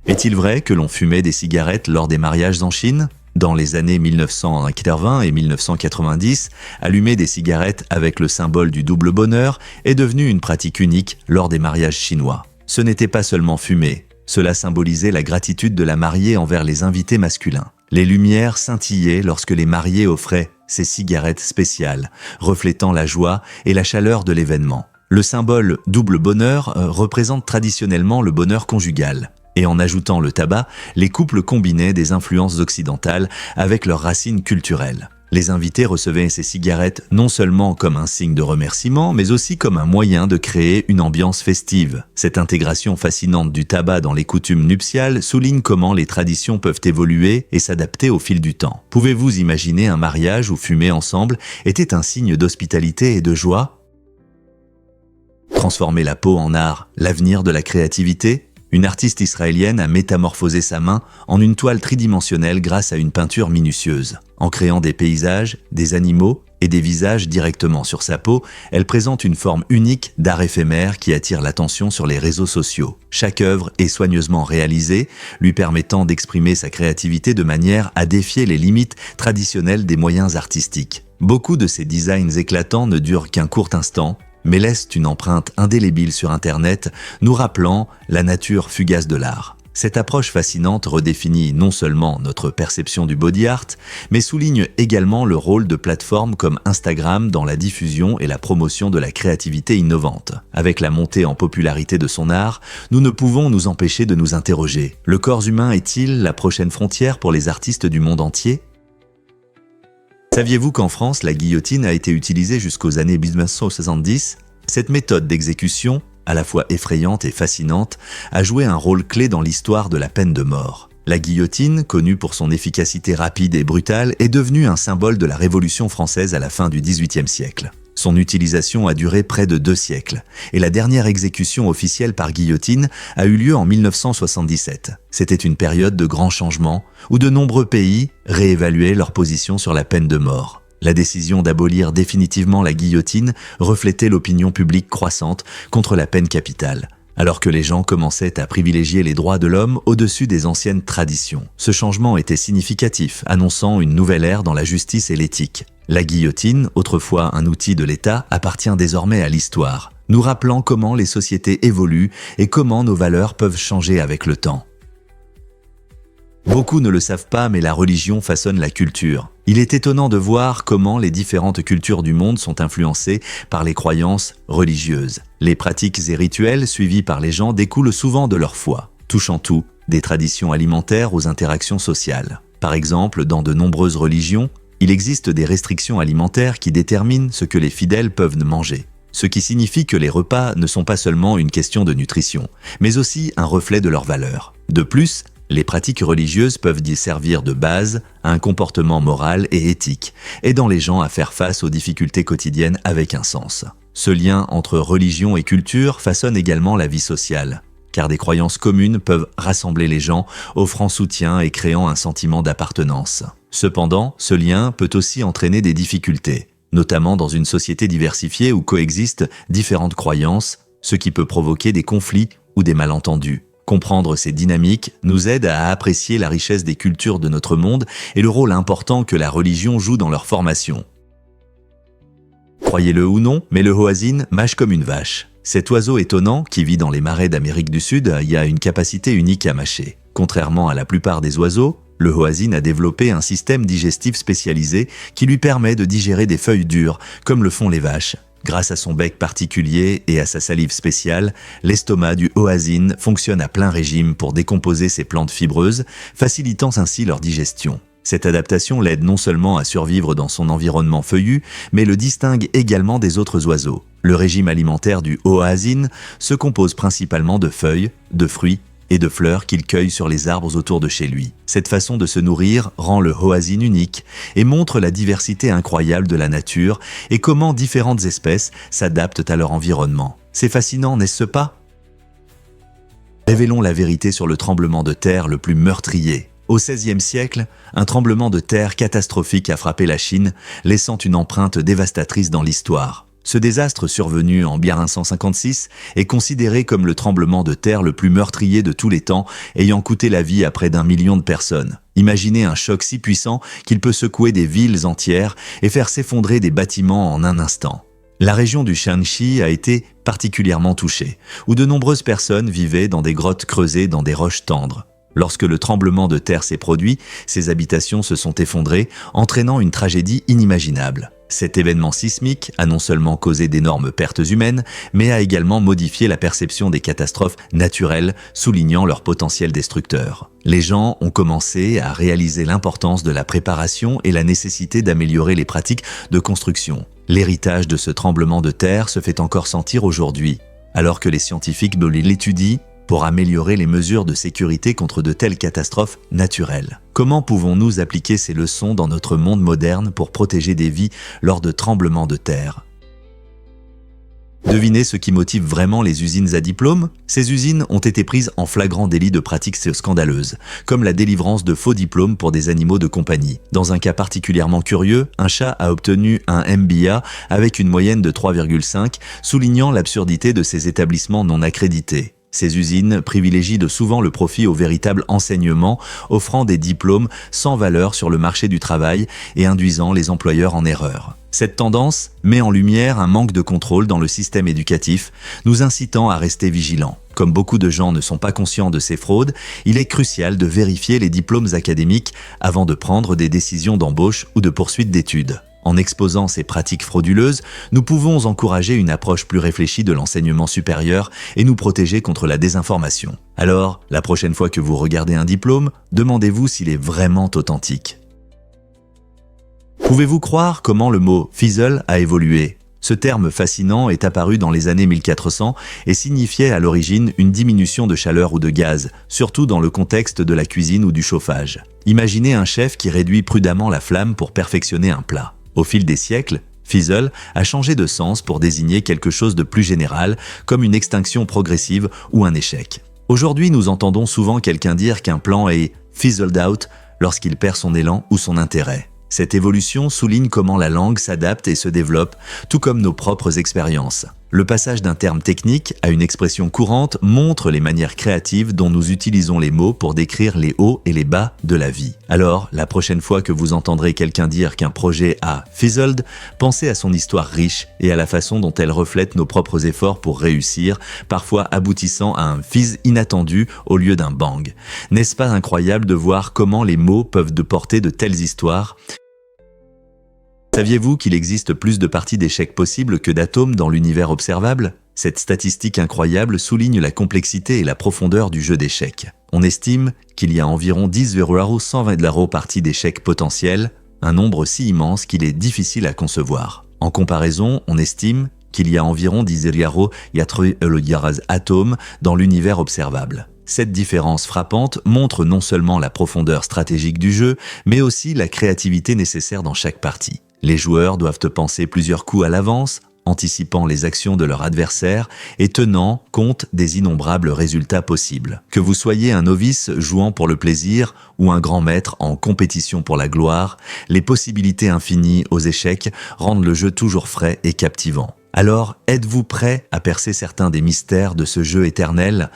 Est-il vrai que l'on fumait des cigarettes lors des mariages en Chine ? Dans les années 1980 et 1990, allumer des cigarettes avec le symbole du double bonheur est devenu une pratique unique lors des mariages chinois. Ce n'était pas seulement fumer, cela symbolisait la gratitude de la mariée envers les invités masculins. Les lumières scintillaient lorsque les mariés offraient ces cigarettes spéciales, reflétant la joie et la chaleur de l'événement. Le symbole double bonheur représente traditionnellement le bonheur conjugal. Et en ajoutant le tabac, les couples combinaient des influences occidentales avec leurs racines culturelles. Les invités recevaient ces cigarettes non seulement comme un signe de remerciement, mais aussi comme un moyen de créer une ambiance festive. Cette intégration fascinante du tabac dans les coutumes nuptiales souligne comment les traditions peuvent évoluer et s'adapter au fil du temps. Pouvez-vous imaginer un mariage où fumer ensemble était un signe d'hospitalité et de joie ? Transformer la peau en art, l'avenir de la créativité ? Une artiste israélienne a métamorphosé sa main en une toile tridimensionnelle grâce à une peinture minutieuse. En créant des paysages, des animaux et des visages directement sur sa peau, elle présente une forme unique d'art éphémère qui attire l'attention sur les réseaux sociaux. Chaque œuvre est soigneusement réalisée, lui permettant d'exprimer sa créativité de manière à défier les limites traditionnelles des moyens artistiques. Beaucoup de ces designs éclatants ne durent qu'un court instant, mais laissent une empreinte indélébile sur Internet, nous rappelant la nature fugace de l'art. Cette approche fascinante redéfinit non seulement notre perception du body art, mais souligne également le rôle de plateformes comme Instagram dans la diffusion et la promotion de la créativité innovante. Avec la montée en popularité de son art, nous ne pouvons nous empêcher de nous interroger. Le corps humain est-il la prochaine frontière pour les artistes du monde entier ? Saviez-vous qu'en France, la guillotine a été utilisée jusqu'aux années 1970 ? Cette méthode d'exécution, à la fois effrayante et fascinante, a joué un rôle clé dans l'histoire de la peine de mort. La guillotine, connue pour son efficacité rapide et brutale, est devenue un symbole de la Révolution française à la fin du XVIIIe siècle. Son utilisation a duré près de 2 siècles, et la dernière exécution officielle par guillotine a eu lieu en 1977. C'était une période de grands changements, où de nombreux pays réévaluaient leur position sur la peine de mort. La décision d'abolir définitivement la guillotine reflétait l'opinion publique croissante contre la peine capitale, alors que les gens commençaient à privilégier les droits de l'homme au-dessus des anciennes traditions. Ce changement était significatif, annonçant une nouvelle ère dans la justice et l'éthique. La guillotine, autrefois un outil de l'État, appartient désormais à l'histoire, nous rappelant comment les sociétés évoluent et comment nos valeurs peuvent changer avec le temps. Beaucoup ne le savent pas, mais la religion façonne la culture. Il est étonnant de voir comment les différentes cultures du monde sont influencées par les croyances religieuses. Les pratiques et rituels suivis par les gens découlent souvent de leur foi, touchant tout, des traditions alimentaires aux interactions sociales. Par exemple, dans de nombreuses religions, il existe des restrictions alimentaires qui déterminent ce que les fidèles peuvent manger. Ce qui signifie que les repas ne sont pas seulement une question de nutrition, mais aussi un reflet de leurs valeurs. De plus, les pratiques religieuses peuvent y servir de base à un comportement moral et éthique, aidant les gens à faire face aux difficultés quotidiennes avec un sens. Ce lien entre religion et culture façonne également la vie sociale, car des croyances communes peuvent rassembler les gens, offrant soutien et créant un sentiment d'appartenance. Cependant, ce lien peut aussi entraîner des difficultés, notamment dans une société diversifiée où coexistent différentes croyances, ce qui peut provoquer des conflits ou des malentendus. Comprendre ces dynamiques nous aide à apprécier la richesse des cultures de notre monde et le rôle important que la religion joue dans leur formation. Croyez-le ou non, mais le hoatzin mâche comme une vache. Cet oiseau étonnant, qui vit dans les marais d'Amérique du Sud, a une capacité unique à mâcher. Contrairement à la plupart des oiseaux, le hoatzin a développé un système digestif spécialisé qui lui permet de digérer des feuilles dures, comme le font les vaches. Grâce à son bec particulier et à sa salive spéciale, l'estomac du Hoasin fonctionne à plein régime pour décomposer ces plantes fibreuses, facilitant ainsi leur digestion. Cette adaptation l'aide non seulement à survivre dans son environnement feuillu, mais le distingue également des autres oiseaux. Le régime alimentaire du Hoasin se compose principalement de feuilles, de fruits et de fleurs qu'il cueille sur les arbres autour de chez lui. Cette façon de se nourrir rend le Hoasin unique et montre la diversité incroyable de la nature et comment différentes espèces s'adaptent à leur environnement. C'est fascinant, n'est-ce pas? Révélons la vérité sur le tremblement de terre le plus meurtrier. Au XVIe siècle, un tremblement de terre catastrophique a frappé la Chine, laissant une empreinte dévastatrice dans l'histoire. Ce désastre survenu en 1556 est considéré comme le tremblement de terre le plus meurtrier de tous les temps, ayant coûté la vie à près d'1 million de personnes. Imaginez un choc si puissant qu'il peut secouer des villes entières et faire s'effondrer des bâtiments en un instant. La région du Shanxi a été particulièrement touchée, où de nombreuses personnes vivaient dans des grottes creusées dans des roches tendres. Lorsque le tremblement de terre s'est produit, ces habitations se sont effondrées, entraînant une tragédie inimaginable. Cet événement sismique a non seulement causé d'énormes pertes humaines, mais a également modifié la perception des catastrophes naturelles, soulignant leur potentiel destructeur. Les gens ont commencé à réaliser l'importance de la préparation et la nécessité d'améliorer les pratiques de construction. L'héritage de ce tremblement de terre se fait encore sentir aujourd'hui. Alors que les scientifiques l'étudient, pour améliorer les mesures de sécurité contre de telles catastrophes naturelles. Comment pouvons-nous appliquer ces leçons dans notre monde moderne pour protéger des vies lors de tremblements de terre? Devinez ce qui motive vraiment les usines à diplôme? Ces usines ont été prises en flagrant délit de pratiques scandaleuses, comme la délivrance de faux diplômes pour des animaux de compagnie. Dans un cas particulièrement curieux, un chat a obtenu un MBA avec une moyenne de 3,5, soulignant l'absurdité de ces établissements non accrédités. Ces usines privilégient de souvent le profit au véritable enseignement, offrant des diplômes sans valeur sur le marché du travail et induisant les employeurs en erreur. Cette tendance met en lumière un manque de contrôle dans le système éducatif, nous incitant à rester vigilants. Comme beaucoup de gens ne sont pas conscients de ces fraudes, il est crucial de vérifier les diplômes académiques avant de prendre des décisions d'embauche ou de poursuite d'études. En exposant ces pratiques frauduleuses, nous pouvons encourager une approche plus réfléchie de l'enseignement supérieur et nous protéger contre la désinformation. Alors, la prochaine fois que vous regardez un diplôme, demandez-vous s'il est vraiment authentique. Pouvez-vous croire comment le mot « fizzle » a évolué? Ce terme fascinant est apparu dans les années 1400 et signifiait à l'origine une diminution de chaleur ou de gaz, surtout dans le contexte de la cuisine ou du chauffage. Imaginez un chef qui réduit prudemment la flamme pour perfectionner un plat. Au fil des siècles, fizzle a changé de sens pour désigner quelque chose de plus général, comme une extinction progressive ou un échec. Aujourd'hui, nous entendons souvent quelqu'un dire qu'un plan est « fizzled out » lorsqu'il perd son élan ou son intérêt. Cette évolution souligne comment la langue s'adapte et se développe, tout comme nos propres expériences. Le passage d'un terme technique à une expression courante montre les manières créatives dont nous utilisons les mots pour décrire les hauts et les bas de la vie. Alors, la prochaine fois que vous entendrez quelqu'un dire qu'un projet a fizzled, pensez à son histoire riche et à la façon dont elle reflète nos propres efforts pour réussir, parfois aboutissant à un fizz inattendu au lieu d'un bang. N'est-ce pas incroyable de voir comment les mots peuvent porter de telles histoires ? Saviez-vous qu'il existe plus de parties d'échecs possibles que d'atomes dans l'univers observable? Cette statistique incroyable souligne la complexité et la profondeur du jeu d'échecs. On estime qu'il y a environ 10,120 parties d'échecs potentielles, un nombre si immense qu'il est difficile à concevoir. En comparaison, on estime qu'il y a environ 10,4 atomes dans l'univers observable. Cette différence frappante montre non seulement la profondeur stratégique du jeu, mais aussi la créativité nécessaire dans chaque partie. Les joueurs doivent penser plusieurs coups à l'avance, anticipant les actions de leur adversaire et tenant compte des innombrables résultats possibles. Que vous soyez un novice jouant pour le plaisir ou un grand maître en compétition pour la gloire, les possibilités infinies aux échecs rendent le jeu toujours frais et captivant. Alors, êtes-vous prêt à percer certains des mystères de ce jeu éternel ?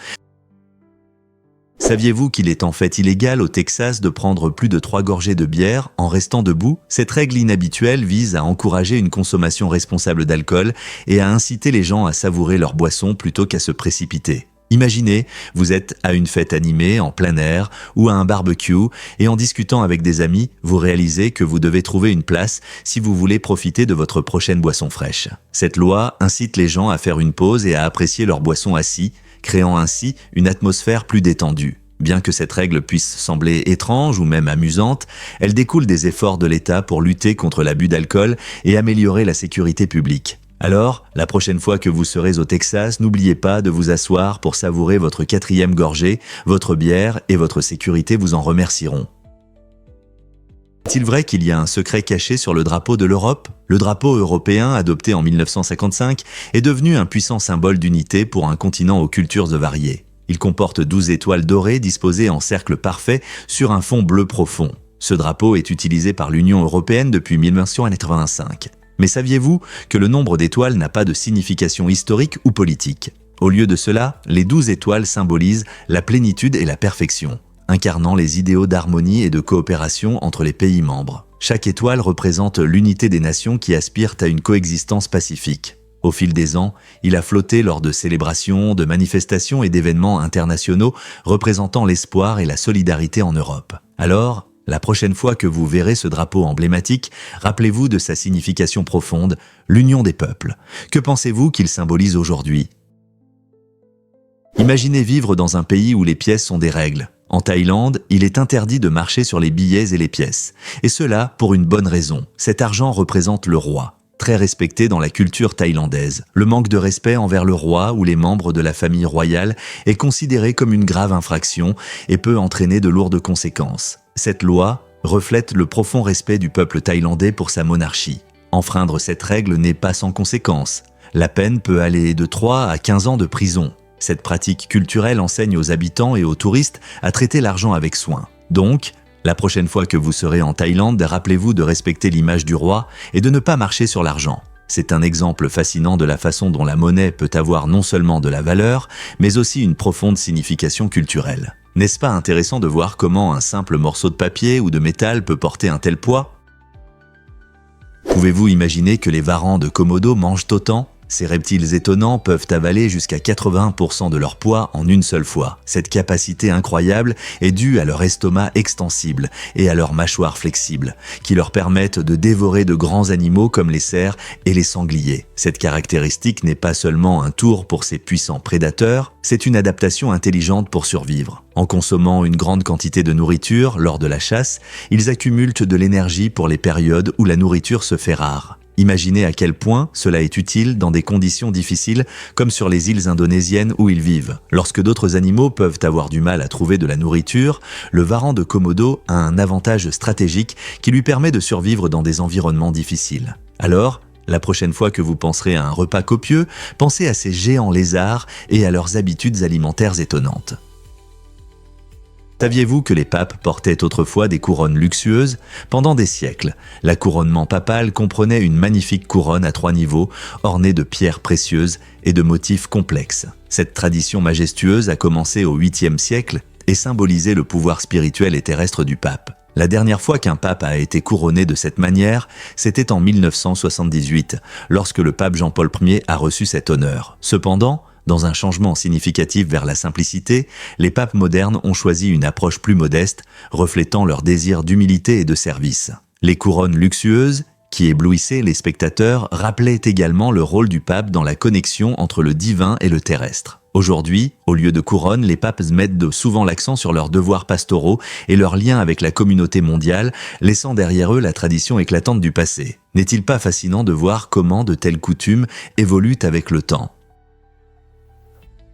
Saviez-vous qu'il est en fait illégal au Texas de prendre plus de 3 gorgées de bière en restant debout? Cette règle inhabituelle vise à encourager une consommation responsable d'alcool et à inciter les gens à savourer leur boisson plutôt qu'à se précipiter. Imaginez, vous êtes à une fête animée, en plein air, ou à un barbecue, et en discutant avec des amis, vous réalisez que vous devez trouver une place si vous voulez profiter de votre prochaine boisson fraîche. Cette loi incite les gens à faire une pause et à apprécier leur boisson assis, créant ainsi une atmosphère plus détendue. Bien que cette règle puisse sembler étrange ou même amusante, elle découle des efforts de l'État pour lutter contre l'abus d'alcool et améliorer la sécurité publique. Alors, la prochaine fois que vous serez au Texas, n'oubliez pas de vous asseoir pour savourer votre 4e gorgée, votre bière et votre sécurité vous en remercieront. Est-il vrai qu'il y a un secret caché sur le drapeau de l'Europe ? Le drapeau européen, adopté en 1955, est devenu un puissant symbole d'unité pour un continent aux cultures variées. Il comporte 12 étoiles dorées disposées en cercle parfait sur un fond bleu profond. Ce drapeau est utilisé par l'Union européenne depuis 1985. Mais saviez-vous que le nombre d'étoiles n'a pas de signification historique ou politique ? Au lieu de cela, les 12 étoiles symbolisent la plénitude et la perfection, incarnant les idéaux d'harmonie et de coopération entre les pays membres. Chaque étoile représente l'unité des nations qui aspirent à une coexistence pacifique. Au fil des ans, il a flotté lors de célébrations, de manifestations et d'événements internationaux représentant l'espoir et la solidarité en Europe. Alors, la prochaine fois que vous verrez ce drapeau emblématique, rappelez-vous de sa signification profonde, l'union des peuples. Que pensez-vous qu'il symbolise aujourd'hui ? Imaginez vivre dans un pays où les pièces sont des règles. En Thaïlande, il est interdit de marcher sur les billets et les pièces. Et cela pour une bonne raison. Cet argent représente le roi. Très respecté dans la culture thaïlandaise. Le manque de respect envers le roi ou les membres de la famille royale est considéré comme une grave infraction et peut entraîner de lourdes conséquences. Cette loi reflète le profond respect du peuple thaïlandais pour sa monarchie. Enfreindre cette règle n'est pas sans conséquences. La peine peut aller de 3 à 15 ans de prison. Cette pratique culturelle enseigne aux habitants et aux touristes à traiter l'argent avec soin. Donc, la prochaine fois que vous serez en Thaïlande, rappelez-vous de respecter l'image du roi et de ne pas marcher sur l'argent. C'est un exemple fascinant de la façon dont la monnaie peut avoir non seulement de la valeur, mais aussi une profonde signification culturelle. N'est-ce pas intéressant de voir comment un simple morceau de papier ou de métal peut porter un tel poids ? Pouvez-vous imaginer que les varans de Komodo mangent autant ? Ces reptiles étonnants peuvent avaler jusqu'à 80% de leur poids en une seule fois. Cette capacité incroyable est due à leur estomac extensible et à leurs mâchoires flexibles, qui leur permettent de dévorer de grands animaux comme les cerfs et les sangliers. Cette caractéristique n'est pas seulement un tour pour ces puissants prédateurs, c'est une adaptation intelligente pour survivre. En consommant une grande quantité de nourriture lors de la chasse, ils accumulent de l'énergie pour les périodes où la nourriture se fait rare. Imaginez à quel point cela est utile dans des conditions difficiles comme sur les îles indonésiennes où ils vivent. Lorsque d'autres animaux peuvent avoir du mal à trouver de la nourriture, le varan de Komodo a un avantage stratégique qui lui permet de survivre dans des environnements difficiles. Alors, la prochaine fois que vous penserez à un repas copieux, pensez à ces géants lézards et à leurs habitudes alimentaires étonnantes. Saviez-vous que les papes portaient autrefois des couronnes luxueuses ? Pendant des siècles, l'accouronnement papal comprenait une magnifique couronne à 3 niveaux, ornée de pierres précieuses et de motifs complexes. Cette tradition majestueuse a commencé au 8e siècle et symbolisait le pouvoir spirituel et terrestre du pape. La dernière fois qu'un pape a été couronné de cette manière, c'était en 1978, lorsque le pape Jean-Paul Ier a reçu cet honneur. Cependant, dans un changement significatif vers la simplicité, les papes modernes ont choisi une approche plus modeste, reflétant leur désir d'humilité et de service. Les couronnes luxueuses, qui éblouissaient les spectateurs, rappelaient également le rôle du pape dans la connexion entre le divin et le terrestre. Aujourd'hui, au lieu de couronnes, les papes mettent souvent l'accent sur leurs devoirs pastoraux et leur lien avec la communauté mondiale, laissant derrière eux la tradition éclatante du passé. N'est-il pas fascinant de voir comment de telles coutumes évoluent avec le temps ?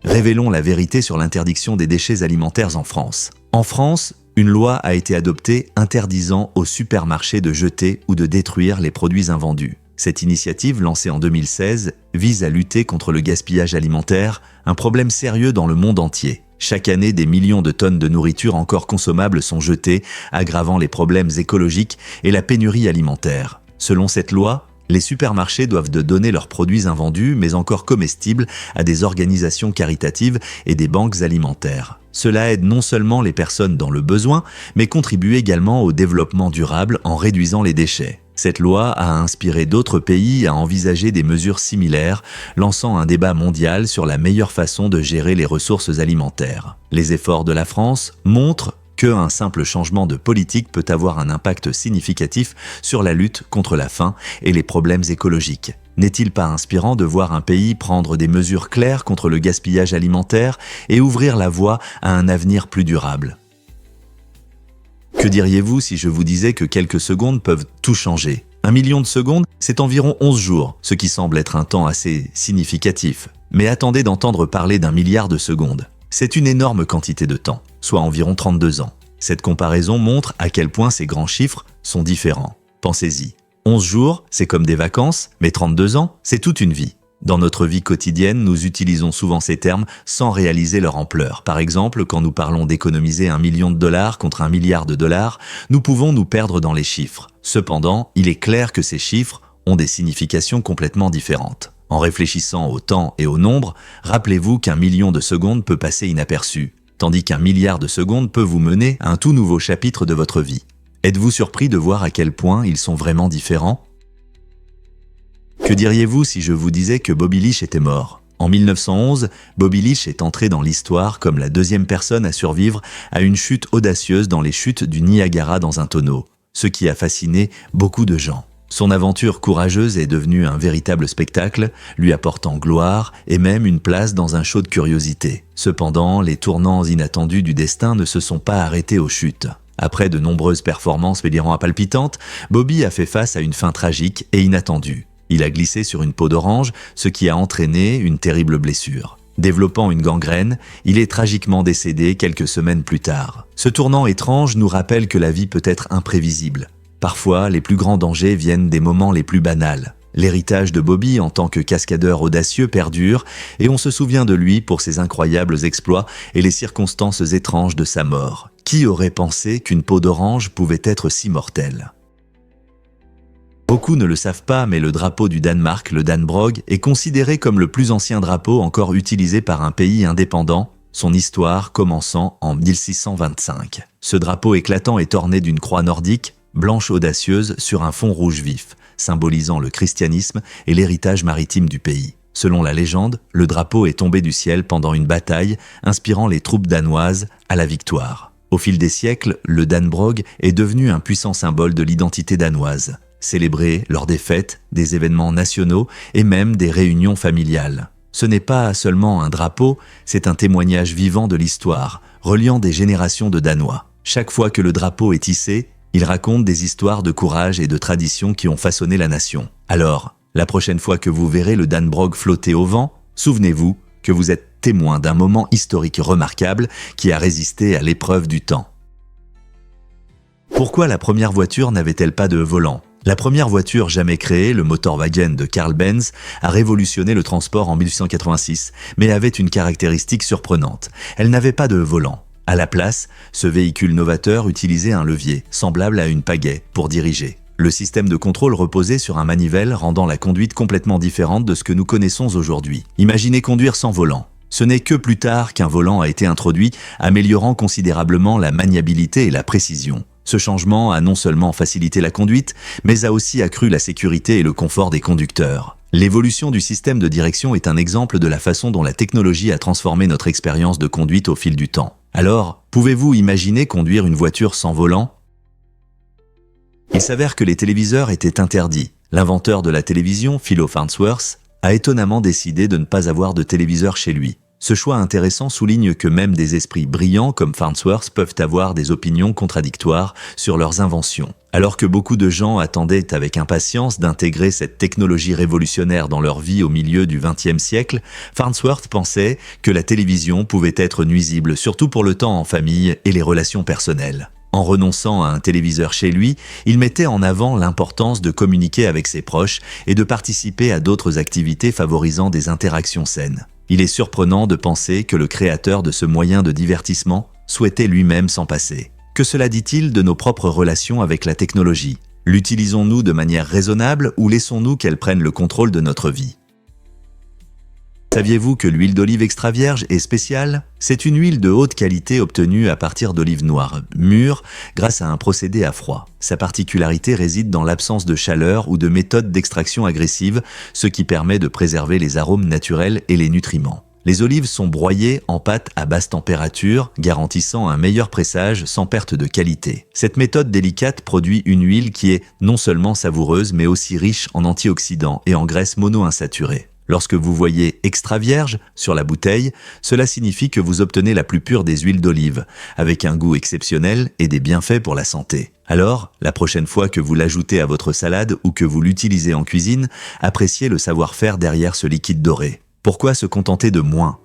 Révélons la vérité sur l'interdiction des déchets alimentaires en France. En France, une loi a été adoptée interdisant aux supermarchés de jeter ou de détruire les produits invendus. Cette initiative, lancée en 2016, vise à lutter contre le gaspillage alimentaire, un problème sérieux dans le monde entier. Chaque année, des millions de tonnes de nourriture encore consommables sont jetées, aggravant les problèmes écologiques et la pénurie alimentaire. Selon cette loi, les supermarchés doivent donner leurs produits invendus, mais encore comestibles, à des organisations caritatives et des banques alimentaires. Cela aide non seulement les personnes dans le besoin, mais contribue également au développement durable en réduisant les déchets. Cette loi a inspiré d'autres pays à envisager des mesures similaires, lançant un débat mondial sur la meilleure façon de gérer les ressources alimentaires. Les efforts de la France montrent qu'un simple changement de politique peut avoir un impact significatif sur la lutte contre la faim et les problèmes écologiques. N'est-il pas inspirant de voir un pays prendre des mesures claires contre le gaspillage alimentaire et ouvrir la voie à un avenir plus durable ? Que diriez-vous si je vous disais que quelques secondes peuvent tout changer ? 1 million de secondes, c'est environ 11 jours, ce qui semble être un temps assez significatif. Mais attendez d'entendre parler d'1 milliard de secondes. C'est une énorme quantité de temps, soit environ 32 ans. Cette comparaison montre à quel point ces grands chiffres sont différents. Pensez-y. 11 jours, c'est comme des vacances, mais 32 ans, c'est toute une vie. Dans notre vie quotidienne, nous utilisons souvent ces termes sans réaliser leur ampleur. Par exemple, quand nous parlons d'économiser 1 million de dollars contre 1 milliard de dollars, nous pouvons nous perdre dans les chiffres. Cependant, il est clair que ces chiffres ont des significations complètement différentes. En réfléchissant au temps et au nombre, rappelez-vous qu'1 million de secondes peut passer inaperçu, tandis qu'1 milliard de secondes peut vous mener à un tout nouveau chapitre de votre vie. Êtes-vous surpris de voir à quel point ils sont vraiment différents ? Que diriez-vous si je vous disais que Bobby Leach était mort ? En 1911, Bobby Leach est entré dans l'histoire comme la deuxième personne à survivre à une chute audacieuse dans les chutes du Niagara dans un tonneau, ce qui a fasciné beaucoup de gens. Son aventure courageuse est devenue un véritable spectacle, lui apportant gloire et même une place dans un show de curiosité. Cependant, les tournants inattendus du destin ne se sont pas arrêtés aux chutes. Après de nombreuses performances délirant à palpitantes, Bobby a fait face à une fin tragique et inattendue. Il a glissé sur une peau d'orange, ce qui a entraîné une terrible blessure. Développant une gangrène, il est tragiquement décédé quelques semaines plus tard. Ce tournant étrange nous rappelle que la vie peut être imprévisible. Parfois, les plus grands dangers viennent des moments les plus banals. L'héritage de Bobby en tant que cascadeur audacieux perdure et on se souvient de lui pour ses incroyables exploits et les circonstances étranges de sa mort. Qui aurait pensé qu'une peau d'orange pouvait être si mortelle ? Beaucoup ne le savent pas, mais le drapeau du Danemark, le Dannebrog, est considéré comme le plus ancien drapeau encore utilisé par un pays indépendant, son histoire commençant en 1625. Ce drapeau éclatant est orné d'une croix nordique, blanche audacieuse sur un fond rouge vif, symbolisant le christianisme et l'héritage maritime du pays. Selon la légende, le drapeau est tombé du ciel pendant une bataille, inspirant les troupes danoises à la victoire. Au fil des siècles, le Dannebrog est devenu un puissant symbole de l'identité danoise, célébré lors des fêtes, des événements nationaux et même des réunions familiales. Ce n'est pas seulement un drapeau, c'est un témoignage vivant de l'histoire, reliant des générations de Danois. Chaque fois que le drapeau est hissé, il raconte des histoires de courage et de traditions qui ont façonné la nation. Alors, la prochaine fois que vous verrez le Dannebrog flotter au vent, souvenez-vous que vous êtes témoin d'un moment historique remarquable qui a résisté à l'épreuve du temps. Pourquoi la première voiture n'avait-elle pas de volant ? La première voiture jamais créée, le Motorwagen de Carl Benz, a révolutionné le transport en 1886, mais avait une caractéristique surprenante. Elle n'avait pas de volant. À la place, ce véhicule novateur utilisait un levier, semblable à une pagaie, pour diriger. Le système de contrôle reposait sur un manivelle rendant la conduite complètement différente de ce que nous connaissons aujourd'hui. Imaginez conduire sans volant. Ce n'est que plus tard qu'un volant a été introduit, améliorant considérablement la maniabilité et la précision. Ce changement a non seulement facilité la conduite, mais a aussi accru la sécurité et le confort des conducteurs. L'évolution du système de direction est un exemple de la façon dont la technologie a transformé notre expérience de conduite au fil du temps. Alors, pouvez-vous imaginer conduire une voiture sans volant ? Il s'avère que les téléviseurs étaient interdits. L'inventeur de la télévision, Philo Farnsworth, a étonnamment décidé de ne pas avoir de téléviseur chez lui. Ce choix intéressant souligne que même des esprits brillants comme Farnsworth peuvent avoir des opinions contradictoires sur leurs inventions. Alors que beaucoup de gens attendaient avec impatience d'intégrer cette technologie révolutionnaire dans leur vie au milieu du XXe siècle, Farnsworth pensait que la télévision pouvait être nuisible, surtout pour le temps en famille et les relations personnelles. En renonçant à un téléviseur chez lui, il mettait en avant l'importance de communiquer avec ses proches et de participer à d'autres activités favorisant des interactions saines. Il est surprenant de penser que le créateur de ce moyen de divertissement souhaitait lui-même s'en passer. Que cela dit-il de nos propres relations avec la technologie ? L'utilisons-nous de manière raisonnable ou laissons-nous qu'elle prenne le contrôle de notre vie ? Saviez-vous que l'huile d'olive extra vierge est spéciale? C'est une huile de haute qualité obtenue à partir d'olives noires, mûres, grâce à un procédé à froid. Sa particularité réside dans l'absence de chaleur ou de méthode d'extraction agressive, ce qui permet de préserver les arômes naturels et les nutriments. Les olives sont broyées en pâte à basse température, garantissant un meilleur pressage sans perte de qualité. Cette méthode délicate produit une huile qui est non seulement savoureuse, mais aussi riche en antioxydants et en graisses monoinsaturées. Lorsque vous voyez extra vierge sur la bouteille, cela signifie que vous obtenez la plus pure des huiles d'olive, avec un goût exceptionnel et des bienfaits pour la santé. Alors, la prochaine fois que vous l'ajoutez à votre salade ou que vous l'utilisez en cuisine, appréciez le savoir-faire derrière ce liquide doré. Pourquoi se contenter de moins?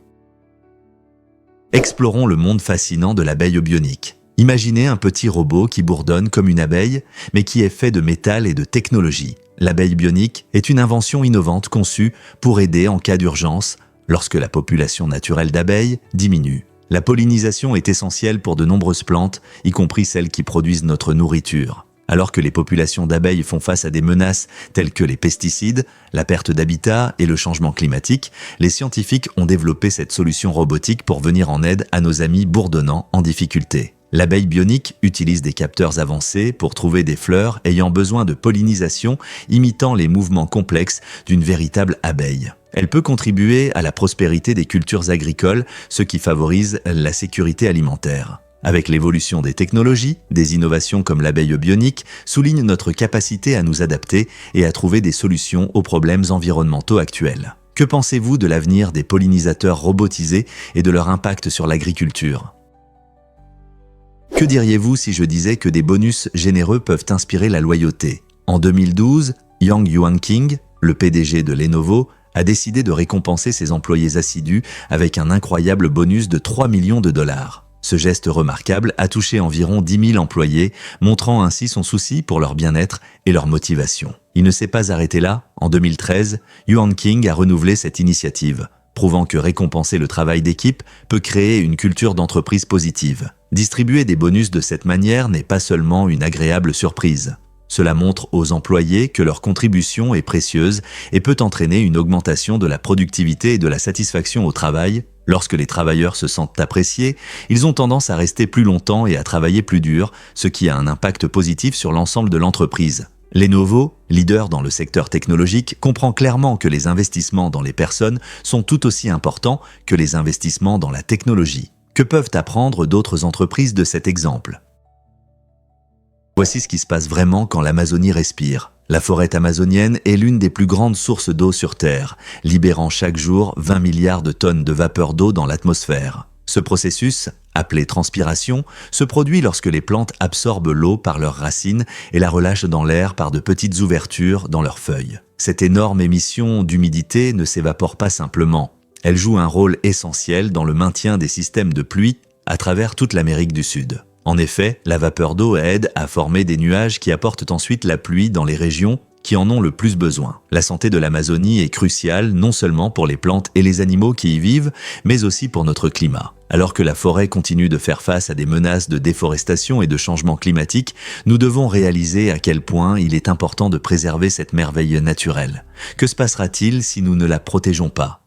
Explorons le monde fascinant de l'abeille bionique. Imaginez un petit robot qui bourdonne comme une abeille, mais qui est fait de métal et de technologie. L'abeille bionique est une invention innovante conçue pour aider en cas d'urgence lorsque la population naturelle d'abeilles diminue. La pollinisation est essentielle pour de nombreuses plantes, y compris celles qui produisent notre nourriture. Alors que les populations d'abeilles font face à des menaces telles que les pesticides, la perte d'habitat et le changement climatique, les scientifiques ont développé cette solution robotique pour venir en aide à nos amis bourdonnants en difficulté. L'abeille bionique utilise des capteurs avancés pour trouver des fleurs ayant besoin de pollinisation, imitant les mouvements complexes d'une véritable abeille. Elle peut contribuer à la prospérité des cultures agricoles, ce qui favorise la sécurité alimentaire. Avec l'évolution des technologies, des innovations comme l'abeille bionique soulignent notre capacité à nous adapter et à trouver des solutions aux problèmes environnementaux actuels. Que pensez-vous de l'avenir des pollinisateurs robotisés et de leur impact sur l'agriculture ? Que diriez-vous si je disais que des bonus généreux peuvent inspirer la loyauté? En 2012, Yang Yuanqing, le PDG de Lenovo, a décidé de récompenser ses employés assidus avec un incroyable bonus de 3 millions de dollars. Ce geste remarquable a touché environ 10 000 employés, montrant ainsi son souci pour leur bien-être et leur motivation. Il ne s'est pas arrêté là. En 2013, Yuanqing a renouvelé cette initiative, prouvant que récompenser le travail d'équipe peut créer une culture d'entreprise positive. Distribuer des bonus de cette manière n'est pas seulement une agréable surprise. Cela montre aux employés que leur contribution est précieuse et peut entraîner une augmentation de la productivité et de la satisfaction au travail. Lorsque les travailleurs se sentent appréciés, ils ont tendance à rester plus longtemps et à travailler plus dur, ce qui a un impact positif sur l'ensemble de l'entreprise. Lenovo, leader dans le secteur technologique, comprend clairement que les investissements dans les personnes sont tout aussi importants que les investissements dans la technologie. Que peuvent apprendre d'autres entreprises de cet exemple? Voici ce qui se passe vraiment quand l'Amazonie respire. La forêt amazonienne est l'une des plus grandes sources d'eau sur Terre, libérant chaque jour 20 milliards de tonnes de vapeur d'eau dans l'atmosphère. Ce processus, appelé transpiration, se produit lorsque les plantes absorbent l'eau par leurs racines et la relâchent dans l'air par de petites ouvertures dans leurs feuilles. Cette énorme émission d'humidité ne s'évapore pas simplement. Elle joue un rôle essentiel dans le maintien des systèmes de pluie à travers toute l'Amérique du Sud. En effet, la vapeur d'eau aide à former des nuages qui apportent ensuite la pluie dans les régions qui en ont le plus besoin. La santé de l'Amazonie est cruciale non seulement pour les plantes et les animaux qui y vivent, mais aussi pour notre climat. Alors que la forêt continue de faire face à des menaces de déforestation et de changement climatique, nous devons réaliser à quel point il est important de préserver cette merveille naturelle. Que se passera-t-il si nous ne la protégeons pas ?